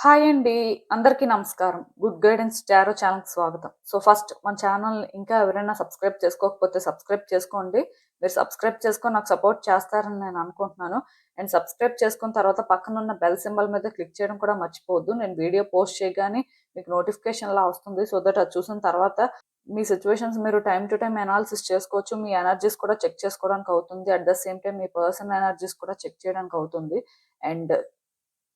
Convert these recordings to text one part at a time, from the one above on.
Hi అండి. అందరికీ నమస్కారం. గుడ్ గైడెన్స్ టారో ఛానల్‌కి స్వాగతం. ఫస్ట్ మన ఛానల్ ఇంకా ఎవరైనా సబ్స్క్రైబ్ చేసుకోకపోతే సబ్స్క్రైబ్ చేసుకోండి. మీరు సబ్స్క్రైబ్ చేసుకొని నాకు సపోర్ట్ చేస్తారని నేను అనుకుంటున్నాను. అండ్ సబ్స్క్రైబ్ చేసుకున్న తర్వాత పక్కనున్న బెల్ సింబల్ మీద క్లిక్ చేయడం కూడా మర్చిపోవద్దు. నేను వీడియో పోస్ట్ చేయగానే మీకు నోటిఫికేషన్‌లా వస్తుంది. సో దట్ అది చూసిన తర్వాత మీ సిట్యుయేషన్స్ మీరు టైమ్ టు టైమ్ అనాలిసిస్ చేసుకోవచ్చు. మీ ఎనర్జీస్ కూడా చెక్ చేసుకోవడానికి అవుతుంది. At the same time me personal energies కూడా చెక్ చేయడానికి అవుతుంది. అండ్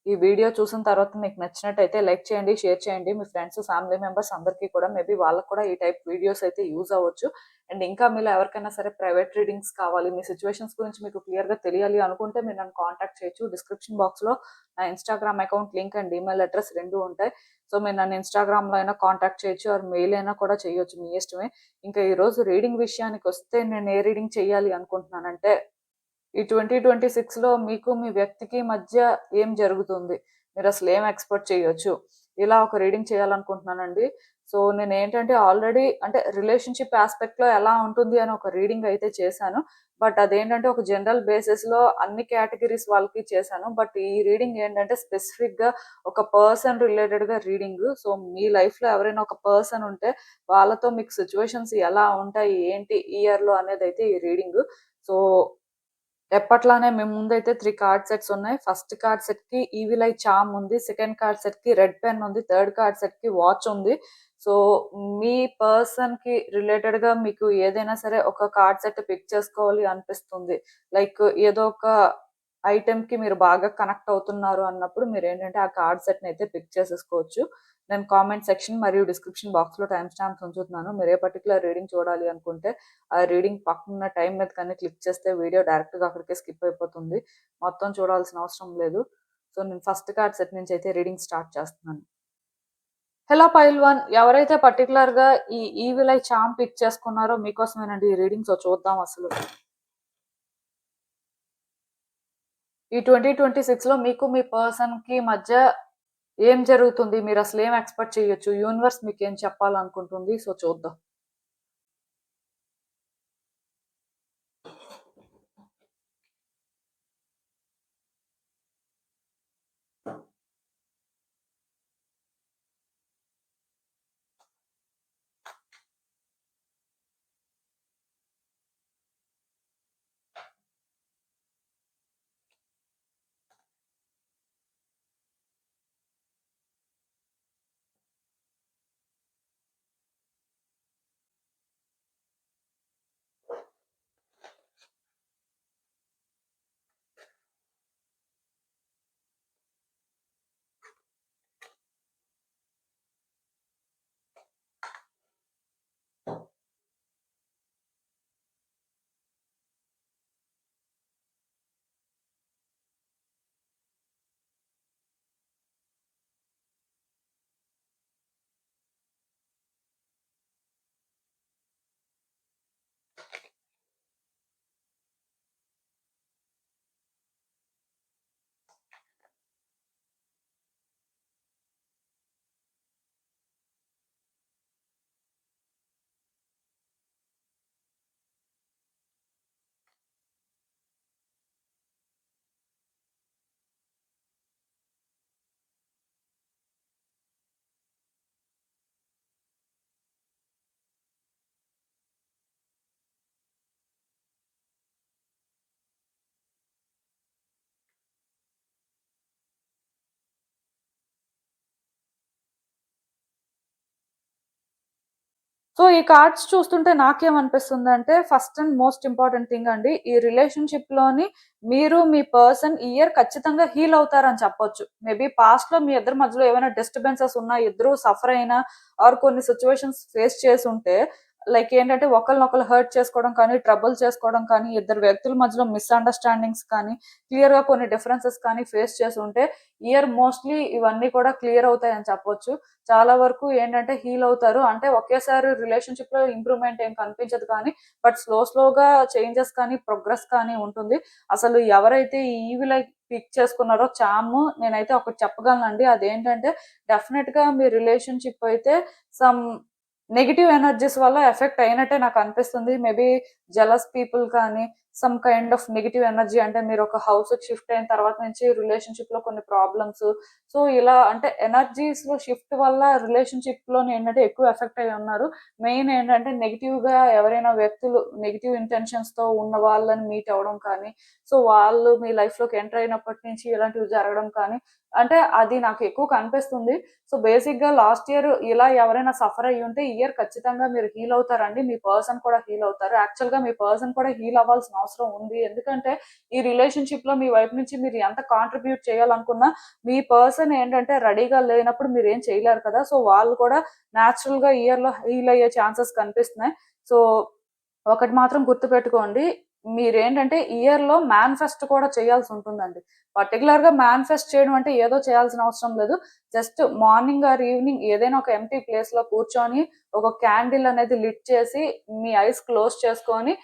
ఈ వీడియో చూసిన తర్వాత మీకు నచ్చినట్టయితే లైక్ చేయండి, షేర్ చేయండి. మీ ఫ్రెండ్స్, ఫ్యామిలీ మెంబర్స్ అందరికీ కూడా మేబీ వాళ్ళకి కూడా ఈ టైప్ వీడియోస్ అయితే యూజ్ అవ్వచ్చు. అండ్ ఇంకా మీలో ఎవరికైనా సరే ప్రైవేట్ రీడింగ్స్ కావాలి, మీ సిచ్యువేషన్స్ గురించి మీకు క్లియర్‌గా తెలియాలి అనుకుంటే మీరు నన్ను కాంటాక్ట్ చేయొచ్చు. డిస్క్రిప్షన్ బాక్స్‌లో నా Instagram account link and email address 2 ఉంటాయి. సో మీరు నన్ను ఇన్‌స్టాగ్రామ్‌లో అయినా కాంటాక్ట్ చేయొచ్చు ఆర్ మెయిల్ అయినా కూడా చేయొచ్చు. మీ ఇష్టమే. ఇంకా ఈరోజు రీడింగ్ విషయానికొస్తే నేను ఏ రీడింగ్ చేయాలి అనుకుంటున్నానంటే ఈ 2026లో మీకు మీ వ్యక్తికి మధ్య ఏం జరుగుతుంది? మీరసలు ఏం ఎక్స్‌పెక్ట్ చేయొచ్చు? ఇలా ఒక రీడింగ్ చేయాలనుకుంటున్నానండి. నేనేంటంటే ఆల్రెడీ అంటే రిలేషన్‌షిప్ యాస్పెక్ట్‌లో ఎలా ఉంటుంది అని ఒక రీడింగ్ అయితే చేశాను. బట్ అదేంటంటే ఒక జనరల్ బేసిస్‌లో అన్ని కేటగరీస్ వాళ్ళకి చేశాను. బట్ ఈ రీడింగ్ ఏంటంటే స్పెసిఫిక్‌గా ఒక పర్సన్ రిలేటెడ్‌గా రీడింగు. మీ లైఫ్‌లో ఎవరైనా ఒక పర్సన్ ఉంటే వాళ్ళతో మీకు సిట్యుయేషన్స్ ఎలా ఉంటాయి? ఏంటి ఈ ఇయర్‌లో అనేదైతే ఈ రీడింగు. సో ఎప్పట్లానే మేము ముందైతే 3 కార్డ్ సెట్స్ ఉన్నాయి. ఫస్ట్ కార్డ్ సెట్‌కి ఈవిల్ ఐ చార్మ్ ఉంది. సెకండ్ కార్డ్ సెట్‌కి రెడ్ పెన్ ఉంది. థర్డ్ కార్డ్ సెట్‌కి వాచ్ ఉంది. సో, మీ పర్సన్‌కి రిలేటెడ్‌గా మీకు ఏదైనా సరే ఒక కార్డ్ సెట్ పిక్ చేసుకోవాలి అనిపిస్తుంది. లైక్ ఏదో ఒక ఐటెమ్‌కి మీరు బాగా కనెక్ట్ అవుతున్నారు అన్నప్పుడు మీరేంటంటే ఆ కార్డ్ సెట్‌ని అయితే పిక్ చేసేసుకోవచ్చు. నేను కామెంట్ సెక్షన్ మరియు డిస్క్రిప్షన్ బాక్స్‌లో టైమ్ స్టాంప్స్ ఉంచుతున్నాను. మీరు ఏ పర్టిక్యులర్ రీడింగ్ చూడాలి అనుకుంటే ఆ రీడింగ్ పక్కనున్న టైం మీద కానీ క్లిక్ చేస్తే వీడియో డైరెక్ట్‌గా అక్కడికే స్కిప్ అయిపోతుంది. మొత్తం చూడాల్సిన అవసరం లేదు. నేను ఫస్ట్ కార్డ్ సెట్ నుంచి అయితే రీడింగ్ స్టార్ట్ చేస్తున్నాను. హలో పైల్వాన్, ఎవరైతే పర్టిక్యులర్‌గా ఈ ఈవిల్ ఐ చార్మ్ పిక్ చేసుకున్నారో మీకోసమేనండి ఈ రీడింగ్. చూద్దాం అసలు. ఈ 2026లో మీకు మీ పర్సన్‌కి మధ్య ఏం జరుగుతుంది? మీరసలు ఏం ఎక్స్‌పెక్ట్ చేయొచ్చు? యూనివర్స్ మీకేం చెప్పాలనుకుంటుంది? చూద్దాం. ఈ కార్డ్స్ చూస్తుంటే నాకేమనిపిస్తుందంటే first and most important thing అండి. ఈ రిలేషన్‌షిప్‌లోని మీరు మీ పర్సన్ ఈ ఇయర్ ఖచ్చితంగా హీల్ అవుతారని చెప్పొచ్చు. మేబీ పాస్ట్‌లో మీ ఇద్దరి మధ్యలో ఏమైనా డిస్టర్బెన్సెస్ ఉన్నా, ఇద్దరు సఫర్ అయినా ఆర్ కొన్ని సిట్యుయేషన్స్ ఫేస్ చేసుంటే లైక్ ఏంటంటే ఒకళ్ళనొకళ్ళు హర్ట్ చేసుకోవడం కానీ, ట్రబుల్ చేసుకోవడం కానీ, ఇద్దరు వ్యక్తుల మధ్యలో మిస్‌అండర్‌స్టాండింగ్స్ కానీ, క్లియర్‌గా కొన్ని డిఫరెన్సెస్ కానీ ఫేస్ చేసుంటే ఇయర్ మోస్ట్‌లీ ఇవన్నీ కూడా క్లియర్ అవుతాయని చెప్పొచ్చు. చాలా వరకు ఏంటంటే హీల్ అవుతారు. అంటే ఒకేసారి రిలేషన్‌షిప్‌లో ఇంప్రూవ్‌మెంట్ ఏం కనిపించదు కానీ, బట్ స్లోగా చేంజెస్ కానీ, ప్రోగ్రెస్ కానీ ఉంటుంది. అసలు ఎవరైతే ఈ ఈవిల్ ఐ పిక్ చేసుకున్నారో చాము నేనైతే ఒకటి చెప్పగలనండి. అదేంటంటే డెఫినిట్‌గా మీ రిలేషన్‌షిప్ అయితే సమ్ నెగెటివ్ ఎనర్జీస్ వల్ల ఎఫెక్ట్ అయినట్టే నాకనిపిస్తుంది. మేబీ జెలస్ పీపుల్ కానీ, some kind of negative energy, అంటే మీరు ఒక హౌస్ షిఫ్ట్ అయిన తర్వాత నుంచి రిలేషన్షిప్ లో కొన్ని ప్రాబ్లమ్స్, సో ఇలా అంటే ఎనర్జీస్ లో షిఫ్ట్ వల్ల రిలేషన్షిప్ లో ఏంటంటే ఎక్కువ ఎఫెక్ట్ అయి ఉన్నారు. మెయిన్ ఏంటంటే నెగిటివ్ గా ఎవరైనా వ్యక్తులు నెగిటివ్ ఇంటెన్షన్స్ తో ఉన్న వాళ్ళని మీట్ అవ్వడం కానీ, సో వాళ్ళు మీ లైఫ్ లోకి ఎంటర్ అయినప్పటి నుంచి ఇలాంటివి జరగడం కానీ, అంటే అది నాకు ఎక్కువ కనిపిస్తుంది. సో బేసిక్ గా లాస్ట్ ఇయర్ ఇలా ఎవరైనా సఫర్ అయ్యి ఉంటే ఈ ఇయర్ ఖచ్చితంగా మీరు హీల్ అవుతారండి. మీ పర్సన్ కూడా హీల్ అవుతారు. యాక్చువల్ గా మీ పర్సన్ కూడా హీల్ అవ్వాల్సిన అవసరం ఉంది. ఎందుకంటే ఈ రిలేషన్షిప్ లో మీ వైపు నుంచి మీరు ఎంత కాంట్రిబ్యూట్ చేయాలనుకున్నా మీ పర్సన్ ఏంటంటే రెడీగా లేనప్పుడు మీరు ఏం చేయలేరు కదా. సో వాళ్ళు కూడా న్యాచురల్ గా ఇయర్ లో హీల్ అయ్యే ఛాన్సెస్ కనిపిస్తున్నాయి. సో ఒకటి మాత్రం గుర్తుపెట్టుకోండి, మీరేంటంటే ఇయర్ లో మేనిఫెస్ట్ కూడా చేయాల్సి ఉంటుందండి. పర్టికులర్ గా మేనిఫెస్ట్ చేయడం అంటే ఏదో చేయాల్సిన అవసరం లేదు. జస్ట్ మార్నింగ్ ఆర్ ఈవినింగ్ ఏదైనా ఒక ఎంప్టీ ప్లేస్ లో కూర్చొని ఒక క్యాండిల్ అనేది లిట్ చేసి మీ ఐస్ క్లోజ్ చేసుకొని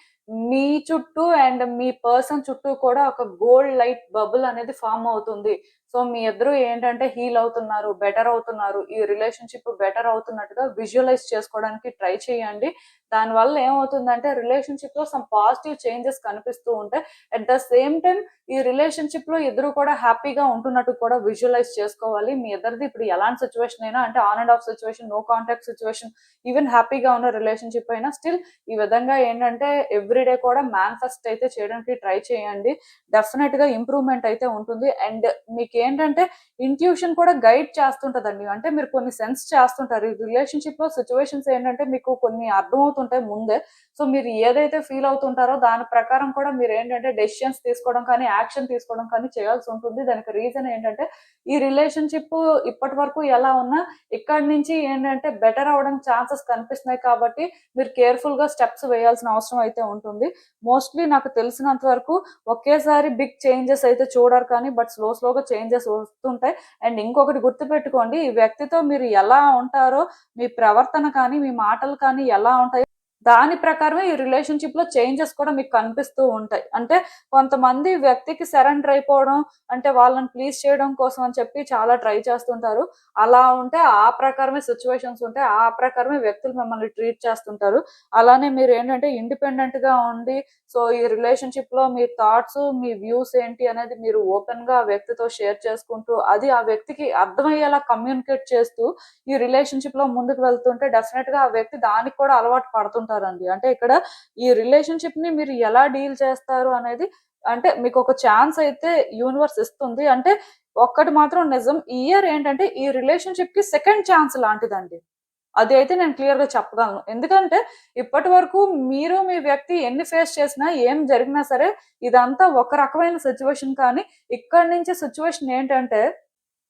మీ చుట్టూ అండ్ మీ పర్సన్ చుట్టూ కూడా ఒక గోల్డ్ లైట్ బబుల్ అనేది ఫామ్ అవుతుంది. సో మీ ఇద్దరు ఏంటంటే హీల్ అవుతున్నారు, బెటర్ అవుతున్నారు, ఈ రిలేషన్షిప్ బెటర్ అవుతున్నట్టుగా విజువలైజ్ చేసుకోవడానికి ట్రై చేయండి. దానివల్ల ఏమవుతుందంటే రిలేషన్షిప్ లో సమ్ పాజిటివ్ చేంజెస్ కనిపిస్తూ ఉంటాయి. అట్ ద సేమ్ టైం ఈ రిలేషన్షిప్ లో ఇద్దరు కూడా హ్యాపీగా ఉంటున్నట్టు కూడా విజువలైజ్ చేసుకోవాలి. మీ ఇద్దరిది ఇప్పుడు ఎలాంటి సిచ్యువేషన్ అయినా, అంటే on and off situation, no contact situation, even హ్యాపీగా ఉన్న రిలేషన్షిప్ అయినా స్టిల్ ఈ విధంగా ఏంటంటే ఎవ్రీడే కూడా మేనిఫెస్ట్ అయితే చేయడానికి ట్రై చేయండి. డెఫినెట్ గా ఇంప్రూవ్మెంట్ అయితే ఉంటుంది. అండ్ మీకు ఏంటంటే ఇంట్యూషన్ కూడా గైడ్ చేస్తుంటదండి. అంటే మీరు కొన్ని సెన్స్ చేస్తుంటారు. ఈ రిలేషన్షిప్ లో సిచ్యువేషన్స్ ఏంటంటే మీకు కొన్ని అర్థమవుతుంటాయి ముందే. సో మీరు ఏదైతే ఫీల్ అవుతుంటారో దాని ప్రకారం కూడా మీరు ఏంటంటే డెసిషన్స్ తీసుకోవడం కానీ, యాక్షన్ తీసుకోవడం కానీ చేయాల్సి ఉంటుంది. దానికి రీజన్ ఏంటంటే ఈ రిలేషన్షిప్ ఇప్పటి వరకు ఎలా ఉన్నా ఇక్కడి నుంచి ఏంటంటే బెటర్ అవడానికి ఛాన్సెస్ కనిపిస్తున్నాయి. కాబట్టి మీరు కేర్ఫుల్ గా స్టెప్స్ వేయాల్సిన అవసరం అయితే ఉంటుంది. మోస్ట్లీ నాకు తెలిసినంత వరకు ఒకేసారి బిగ్ చేంజెస్ అయితే చూడరు కానీ, బట్ స్లోగా చేంజెస్ వస్తుంటాయి. అండ్ ఇంకొకటి గుర్తుపెట్టుకోండి, ఈ వ్యక్తితో మీరు ఎలా ఉంటారో, మీ ప్రవర్తన కానీ, మీ మాటలు కానీ ఎలా ఉంటాయో దాని ప్రకారమే ఈ రిలేషన్షిప్ లో చేంజెస్ కూడా మీకు కనిపిస్తూ ఉంటాయి. అంటే కొంతమంది వ్యక్తికి సరెండర్ అయిపోవడం, అంటే వాళ్ళని ప్లీజ్ చేయడం కోసం అని చెప్పి చాలా ట్రై చేస్తుంటారు. అలా ఉంటే ఆ ప్రకారమే సిచ్యువేషన్స్ ఉంటాయి, ఆ ప్రకారమే వ్యక్తులు మిమ్మల్ని ట్రీట్ చేస్తుంటారు. అలానే మీరు ఏంటంటే ఇండిపెండెంట్ గా ఉండి, సో ఈ రిలేషన్షిప్ లో మీ థాట్స్, మీ వ్యూస్ ఏంటి అనేది మీరు ఓపెన్ గా ఆ వ్యక్తితో షేర్ చేసుకుంటూ, అది ఆ వ్యక్తికి అర్థమయ్యేలా కమ్యూనికేట్ చేస్తూ ఈ రిలేషన్షిప్ లో ముందుకు వెళ్తుంటే డెఫినెట్ గా ఆ వ్యక్తి దానికి కూడా అలవాటు పడుతుంటారండి. అంటే ఇక్కడ ఈ రిలేషన్షిప్ ని మీరు ఎలా డీల్ చేస్తారు అనేది, అంటే మీకు ఒక ఛాన్స్ అయితే యూనివర్స్ ఇస్తుంది. అంటే ఒక్కటి మాత్రం నిజం, ఈ ఇయర్ ఏంటంటే ఈ రిలేషన్షిప్ కి సెకండ్ ఛాన్స్ లాంటిదండి. అది అయితే నేను క్లియర్ గా చెప్పగలను. ఎందుకంటే ఇప్పటి వరకు మీరు మీ వ్యక్తి ఎన్ని ఫేస్ చేసినా, ఏం జరిగినా సరే ఇదంతా ఒక రకమైన సిచ్యువేషన్. కానీ ఇక్కడి నుంచి సిచ్యువేషన్ ఏంటంటే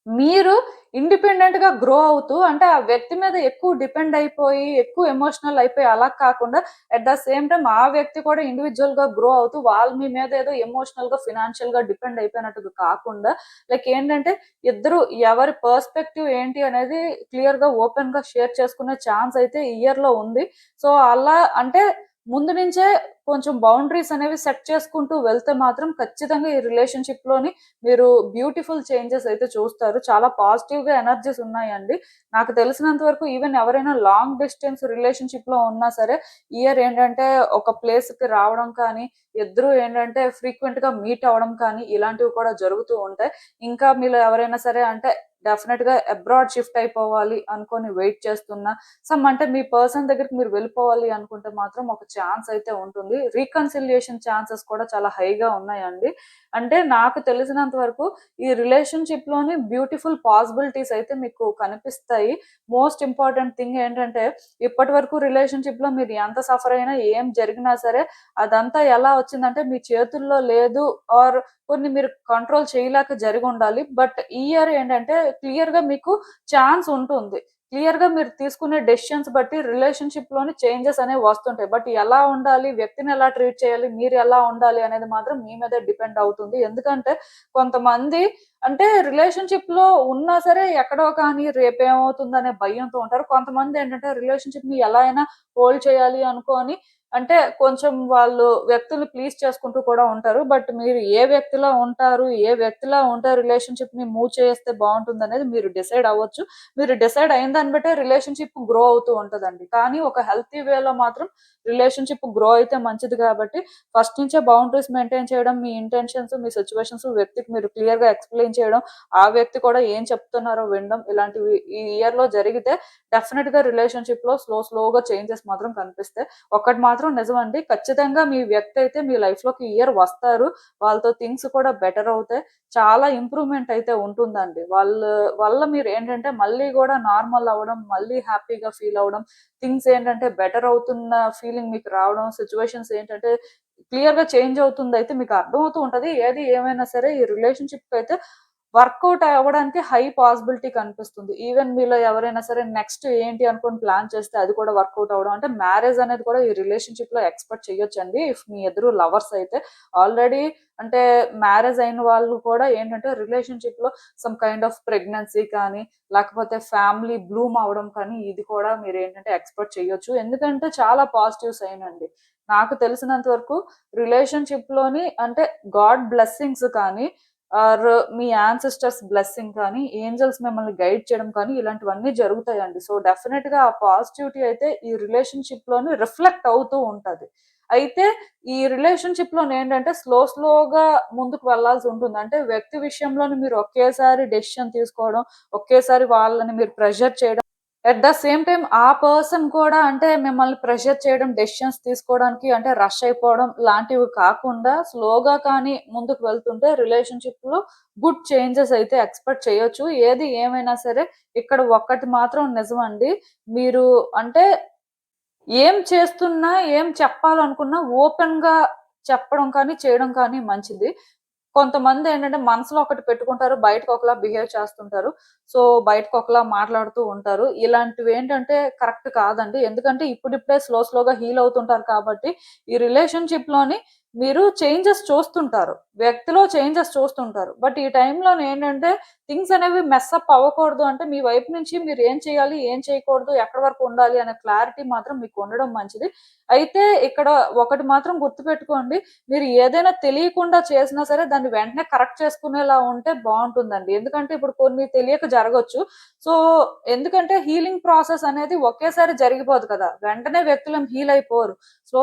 మీరు ఇండిపెండెంట్ గా గ్రో అవుతూ, అంటే ఆ వ్యక్తి మీద ఎక్కువ డిపెండ్ అయిపోయి, ఎక్కువ ఎమోషనల్ అయిపోయి అలా కాకుండా, అట్ ద సేమ్ టైం ఆ వ్యక్తి కూడా ఇండివిజువల్ గా గ్రో అవుతూ వాళ్ళు మీ మీద ఏదో ఎమోషనల్ గా, ఫినాన్షియల్ గా డిపెండ్ అయిపోయినట్టుగా కాకుండా, లైక్ ఏంటంటే ఇద్దరు ఎవరి పర్స్పెక్టివ్ ఏంటి అనేది క్లియర్ గా ఓపెన్ గా షేర్ చేసుకునే ఛాన్స్ అయితే ఈ ఇయర్ లో ఉంది. సో అలా అంటే ముందు నుంచే కొంచెం బౌండరీస్ అనేవి సెట్ చేసుకుంటూ వెళ్తే మాత్రం ఖచ్చితంగా ఈ రిలేషన్షిప్ లోని మీరు బ్యూటిఫుల్ చేంజెస్ అయితే చూస్తారు. చాలా పాజిటివ్ గా ఎనర్జీస్ ఉన్నాయండి. నాకు తెలిసినంత వరకు ఈవెన్ ఎవరైనా లాంగ్ డిస్టెన్స్ రిలేషన్షిప్ లో ఉన్నా సరే ఇయర్ ఏంటంటే ఒక ప్లేస్ కి రావడం కానీ, ఇద్దరు ఏంటంటే ఫ్రీక్వెంట్ గా మీట్ అవ్వడం కానీ ఇలాంటివి కూడా జరుగుతూ ఉంటాయి. ఇంకా మీలో ఎవరైనా సరే అంటే డెఫినెట్ గా అబ్రాడ్ షిఫ్ట్ అయిపోవాలి అనుకొని వెయిట్ చేస్తున్నా, సమ్ అంటే మీ పర్సన్ దగ్గరికి మీరు వెళ్ళిపోవాలి అనుకుంటే మాత్రం ఒక ఛాన్స్ అయితే ఉంటుంది. రీకన్సిలియేషన్ ఛాన్సెస్ కూడా చాలా హైగా ఉన్నాయండి. అంటే నాకు తెలిసినంత వరకు ఈ రిలేషన్షిప్ లోని బ్యూటిఫుల్ పాసిబిలిటీస్ అయితే మీకు కనిపిస్తాయి. మోస్ట్ ఇంపార్టెంట్ థింగ్ ఏంటంటే ఇప్పటి వరకు రిలేషన్షిప్ లో మీరు ఎంత సఫర్ అయినా, ఏం జరిగినా సరే అదంతా ఎలా వచ్చిందంటే మీ చేతుల్లో లేదు, ఆర్ కొన్ని మీరు కంట్రోల్ చేయలేక జరిగి ఉండాలి. బట్ ఈ ఇయర్ ఏంటంటే క్లియర్ గా మీకు ఛాన్స్ ఉంటుంది. క్లియర్ గా మీరు తీసుకునే డెసిషన్స్ బట్టి రిలేషన్షిప్ లోని చేంజెస్ అనేవి వస్తుంటాయి. బట్ ఎలా ఉండాలి, వ్యక్తిని ఎలా ట్రీట్ చేయాలి, మీరు ఎలా ఉండాలి అనేది మాత్రం మీ మీదే డిపెండ్ అవుతుంది. ఎందుకంటే కొంతమంది అంటే రిలేషన్షిప్ లో ఉన్నా సరే ఎక్కడో కానీ రేపేమవుతుంది అనే భయంతో ఉంటారు. కొంతమంది ఏంటంటే రిలేషన్షిప్ ని ఎలా అయినా హోల్డ్ చేయాలి అనుకోని అంటే కొంచెం వాళ్ళు వ్యక్తులు ప్లీజ్ చేసుకుంటూ కూడా ఉంటారు. బట్ మీరు ఏ వ్యక్తిలో ఉంటారు, ఏ వ్యక్తిలో ఉంటే రిలేషన్‌షిప్‌ని మూవ్ చేస్తే బావుంటుందనేది మీరు డిసైడ్ అవ్వచ్చు. మీరు డిసైడ్ అయిన దాన్ని బట్టే రిలేషన్‌షిప్ గ్రో అవుతూ ఉంటదండి. కానీ ఒక హెల్తీ వేలో మాత్రం రిలేషన్‌షిప్ గ్రో అయితే మంచిది కాబట్టి ఫస్ట్ నుంచే బౌండరీస్ మెయింటైన్ చేయడం, మీ ఇంటెన్షన్స్, మీ సిట్యుయేషన్స్ వ్యక్తికి మీరు క్లియర్‌గా ఎక్స్‌ప్లెయిన్ చేయడం, ఆ వ్యక్తి కూడా ఏం చెప్తున్నారో వినడం ఇలాంటివి ఈ ఇయర్‌లో జరిగితే డెఫినిట్‌గా రిలేషన్‌షిప్‌లో స్లోగా చేంజెస్ మాత్రం కనిపిస్తాయి. ఒకటి మాత్రం నిజమండి. ఖచ్చితంగా మీ వ్యక్తి అయితే మీ లైఫ్‌లోకి ఈ ఇయర్ వస్తారు. వాళ్ళతో థింగ్స్ కూడా బెటర్ అవుతాయి. చాలా ఇంప్రూవ్‌మెంట్ అయితే ఉంటుందండి. వల్ల మీరేంటంటే మళ్ళీ గూడా నార్మల్ అవ్వడం, మళ్ళీ హ్యాపీగా ఫీల్ అవ్వడం, థింగ్స్ ఏంటంటే బెటర్ అవుతున్న ఫీలింగ్ మీకు రావడం, సిట్యుయేషన్స్ ఏంటంటే క్లియర్‌గా చేంజ్ అవుతుందయితే మీకు అర్థమవుతూ ఉంటది. ఏది ఏమైనా సరే ఈ రిలేషన్‌షిప్‌కయితే వర్కౌట్ అవ్వడానికి హై పాసిబిలిటీ కనిపిస్తుంది. ఈవెన్ మీలో ఎవరైనా సరే నెక్స్ట్ ఏంటి అనుకోని ప్లాన్ చేస్తే అది కూడా వర్కౌట్ అవ్వడం. అంటే మ్యారేజ్ అనేది కూడా ఈ రిలేషన్‌షిప్‌లో ఎక్స్‌పెక్ట్ చేయొచ్చండి. ఇఫ్ మీ ఇద్దరు లవర్స్ అయితే. ఆల్రెడీ అంటే మ్యారేజ్ అయిన వాళ్ళు కూడా ఏంటంటే రిలేషన్‌షిప్‌లో సమ్ కైండ్ ఆఫ్ ప్రెగ్నెన్సీ కానీ, లేకపోతే ఫ్యామిలీ బ్లూమ్ అవ్వడం కానీ ఇది కూడా మీరేంటంటే ఎక్స్‌పెక్ట్ చేయొచ్చు. ఎందుకంటే చాలా పాజిటివ్ సైన్ అండి. నాకు తెలిసినంత వరకు రిలేషన్‌షిప్‌లోని అంటే గాడ్ బ్లెస్సింగ్స్ కానీ ఆర్ మీ యాన్సెస్టర్స్ బ్లెస్సింగ్ కానీ, ఏంజెల్స్ మిమ్మల్ని గైడ్ చేయడం కానీ ఇలాంటివన్నీ జరుగుతాయండి. సో, డెఫినిట్‌గా ఆ పాజిటివిటీ అయితే ఈ రిలేషన్‌షిప్‌లోని రిఫ్లెక్ట్ అవుతూ ఉంటది. అయితే ఈ రిలేషన్‌షిప్‌లోనేంటంటే స్లోగా ముందుకు వెళ్ళాల్సి ఉంటుంది. అంటే వ్యక్తి విషయంలోని మీరు ఒకేసారి డెసిషన్ తీసుకోవడం, ఒకేసారి వాళ్ళని మీరు ప్రెషర్ చేయడం ఎట్ ద సేమ్ టైమ్ ఆ పర్సన్ కూడా అంటే మిమ్మల్ని ప్రెషర్ చేయడం, డెసిషన్స్ తీసుకోవడానికి అంటే రష్ అయిపోవడం లాంటివి కాకుండా స్లోగా కానీ ముందుకు వెళ్తుంటే రిలేషన్‌షిప్‌లో గుడ్ చేంజెస్ అయితే ఎక్స్‌పెక్ట్ చేయొచ్చు. ఏది ఏమైనా సరే ఇక్కడ ఒక్కటి మాత్రం నిజమండి. మీరు అంటే ఏం చేస్తున్నా, ఏం చెప్పాలనుకున్నా ఓపెన్‌గా చెప్పడం కానీ, చేయడం కానీ మంచిది. కొంతమందేంటంటే మనసులో ఒకటి పెట్టుకుంటారు. బయటకి ఒకలా బిహేవ్ చేస్తుంటారు. సో, బయటకి ఒకలా మాట్లాడుతూ ఉంటారు. ఇలాంటివేంటంటే కరెక్ట్ కాదండి. ఎందుకంటే ఇప్పుడిప్పుడే స్లోగా హీల్ అవుతుంటారు కాబట్టి, ఈ రిలేషన్‌షిప్‌లోని మీరు చేంజెస్ చూస్తుంటారు. వ్యక్తిలో చేంజెస్ చూస్తుంటారు. బట్ ఈ టైంలోనేంటంటే థింగ్స్ అనేవి మెస్ అప్ అవ్వకూడదు అంటే మీ వైపు నుంచి మీరు ఏం చేయాలి, ఏం చేయకూడదు, ఎక్కడి వరకు ఉండాలి అనే క్లారిటీ మాత్రం మీకు ఉండడం మంచిది. అయితే ఇక్కడ ఒకటి మాత్రం గుర్తుపెట్టుకోండి. మీరు ఏదైనా తెలియకుండా చేసినా సరే దాన్ని వెంటనే కరెక్ట్ చేసుకునేలా ఉంటే బావుంటుందండి. ఎందుకంటే ఇప్పుడు కొన్ని తెలియక జరగొచ్చు. సో, ఎందుకంటే హీలింగ్ ప్రాసెస్ అనేది ఒకేసారి జరిగిపోదు కదా! వెంటనే వ్యక్తులేం హీల్ అయిపోరు.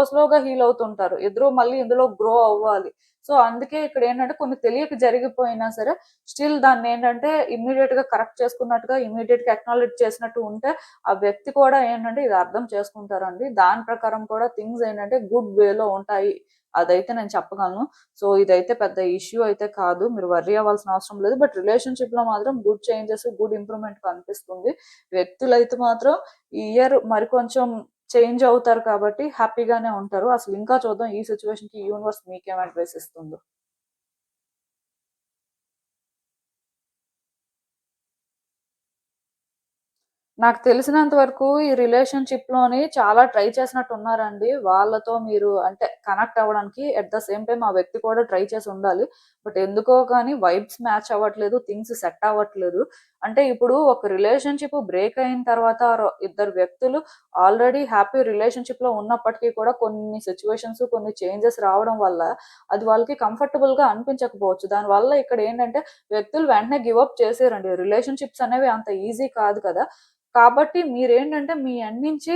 స్లోగా హీల్ అవుతుంటారు. ఇద్దరు మళ్ళీ ఇందులో గ్రో అవ్వాలి. సో, అందుకే ఇక్కడేంటంటే కొన్ని తెలియక జరిగిపోయినా సరే స్టిల్ దాన్నేంటంటే ఇమ్మీడియేట్‌గా కరెక్ట్ చేసుకున్నట్టుగా ఇమ్మీడియేట్‌గా అక్నాలెడ్జ్ చేసినట్టు ఉంటే ఆ వ్యక్తి కూడా ఏంటంటే ఇది అర్థం చేసుకుంటారండి. దాని ప్రకారం కూడా థింగ్స్ ఏంటంటే గుడ్ వేలో ఉంటాయి. అదైతే నేను చెప్పగలను. సో, ఇదైతే పెద్ద ఇష్యూ అయితే కాదు. మీరు వర్రీ అవ్వాల్సిన అవసరం లేదు. బట్ రిలేషన్‌షిప్‌లో మాత్రం గుడ్ చేంజెస్, గుడ్ ఇంప్రూవ్‌మెంట్ కనిపిస్తుంది. వ్యక్తులైతే మాత్రం ఈ ఇయర్ మరికొంచెం చేంజ్ అవుతారు కాబట్టి హ్యాపీగానే ఉంటారు. అసలు ఇంకా చూద్దాం ఈ సిట్యుయేషన్‌కి యూనివర్స్ మీకేం అడ్వైస్ ఇస్తుందో. నాకు తెలిసినంత వరకు ఈ రిలేషన్‌షిప్‌లోని చాలా ట్రై చేసినట్టున్నారండి. వాళ్ళతో మీరు అంటే కనెక్ట్ అవ్వడానికి ఎట్ ద సేమ్ టైమ్ ఆ వ్యక్తి కూడా ట్రై చేసి ఉండాలి. బట్ ఎందుకో కానీ వైబ్స్ మ్యాచ్ అవ్వట్లేదు. థింగ్స్ సెట్ అవ్వట్లేదు. అంటే ఇప్పుడు ఒక రిలేషన్‌షిప్ బ్రేక్ అయిన తర్వాత ఇద్దరు వ్యక్తులు ఆల్రెడీ హ్యాపీ రిలేషన్‌షిప్‌లో ఉన్నప్పటికీ కూడా కొన్ని సిట్యుయేషన్స్, కొన్ని చేంజెస్ రావడం వల్ల అది వాళ్ళకి కంఫర్టబుల్‌గా అనిపించకపోవచ్చు. దానివల్ల ఇక్కడ ఏంటంటే వ్యక్తులు వెంటనే గివ్ అప్ చేసేయరండి. రిలేషన్‌షిప్స్ అనేవి అంత ఈజీ కాదు కదా! కాబట్టి మీరేంటంటే మీ ఎండ్ నుంచి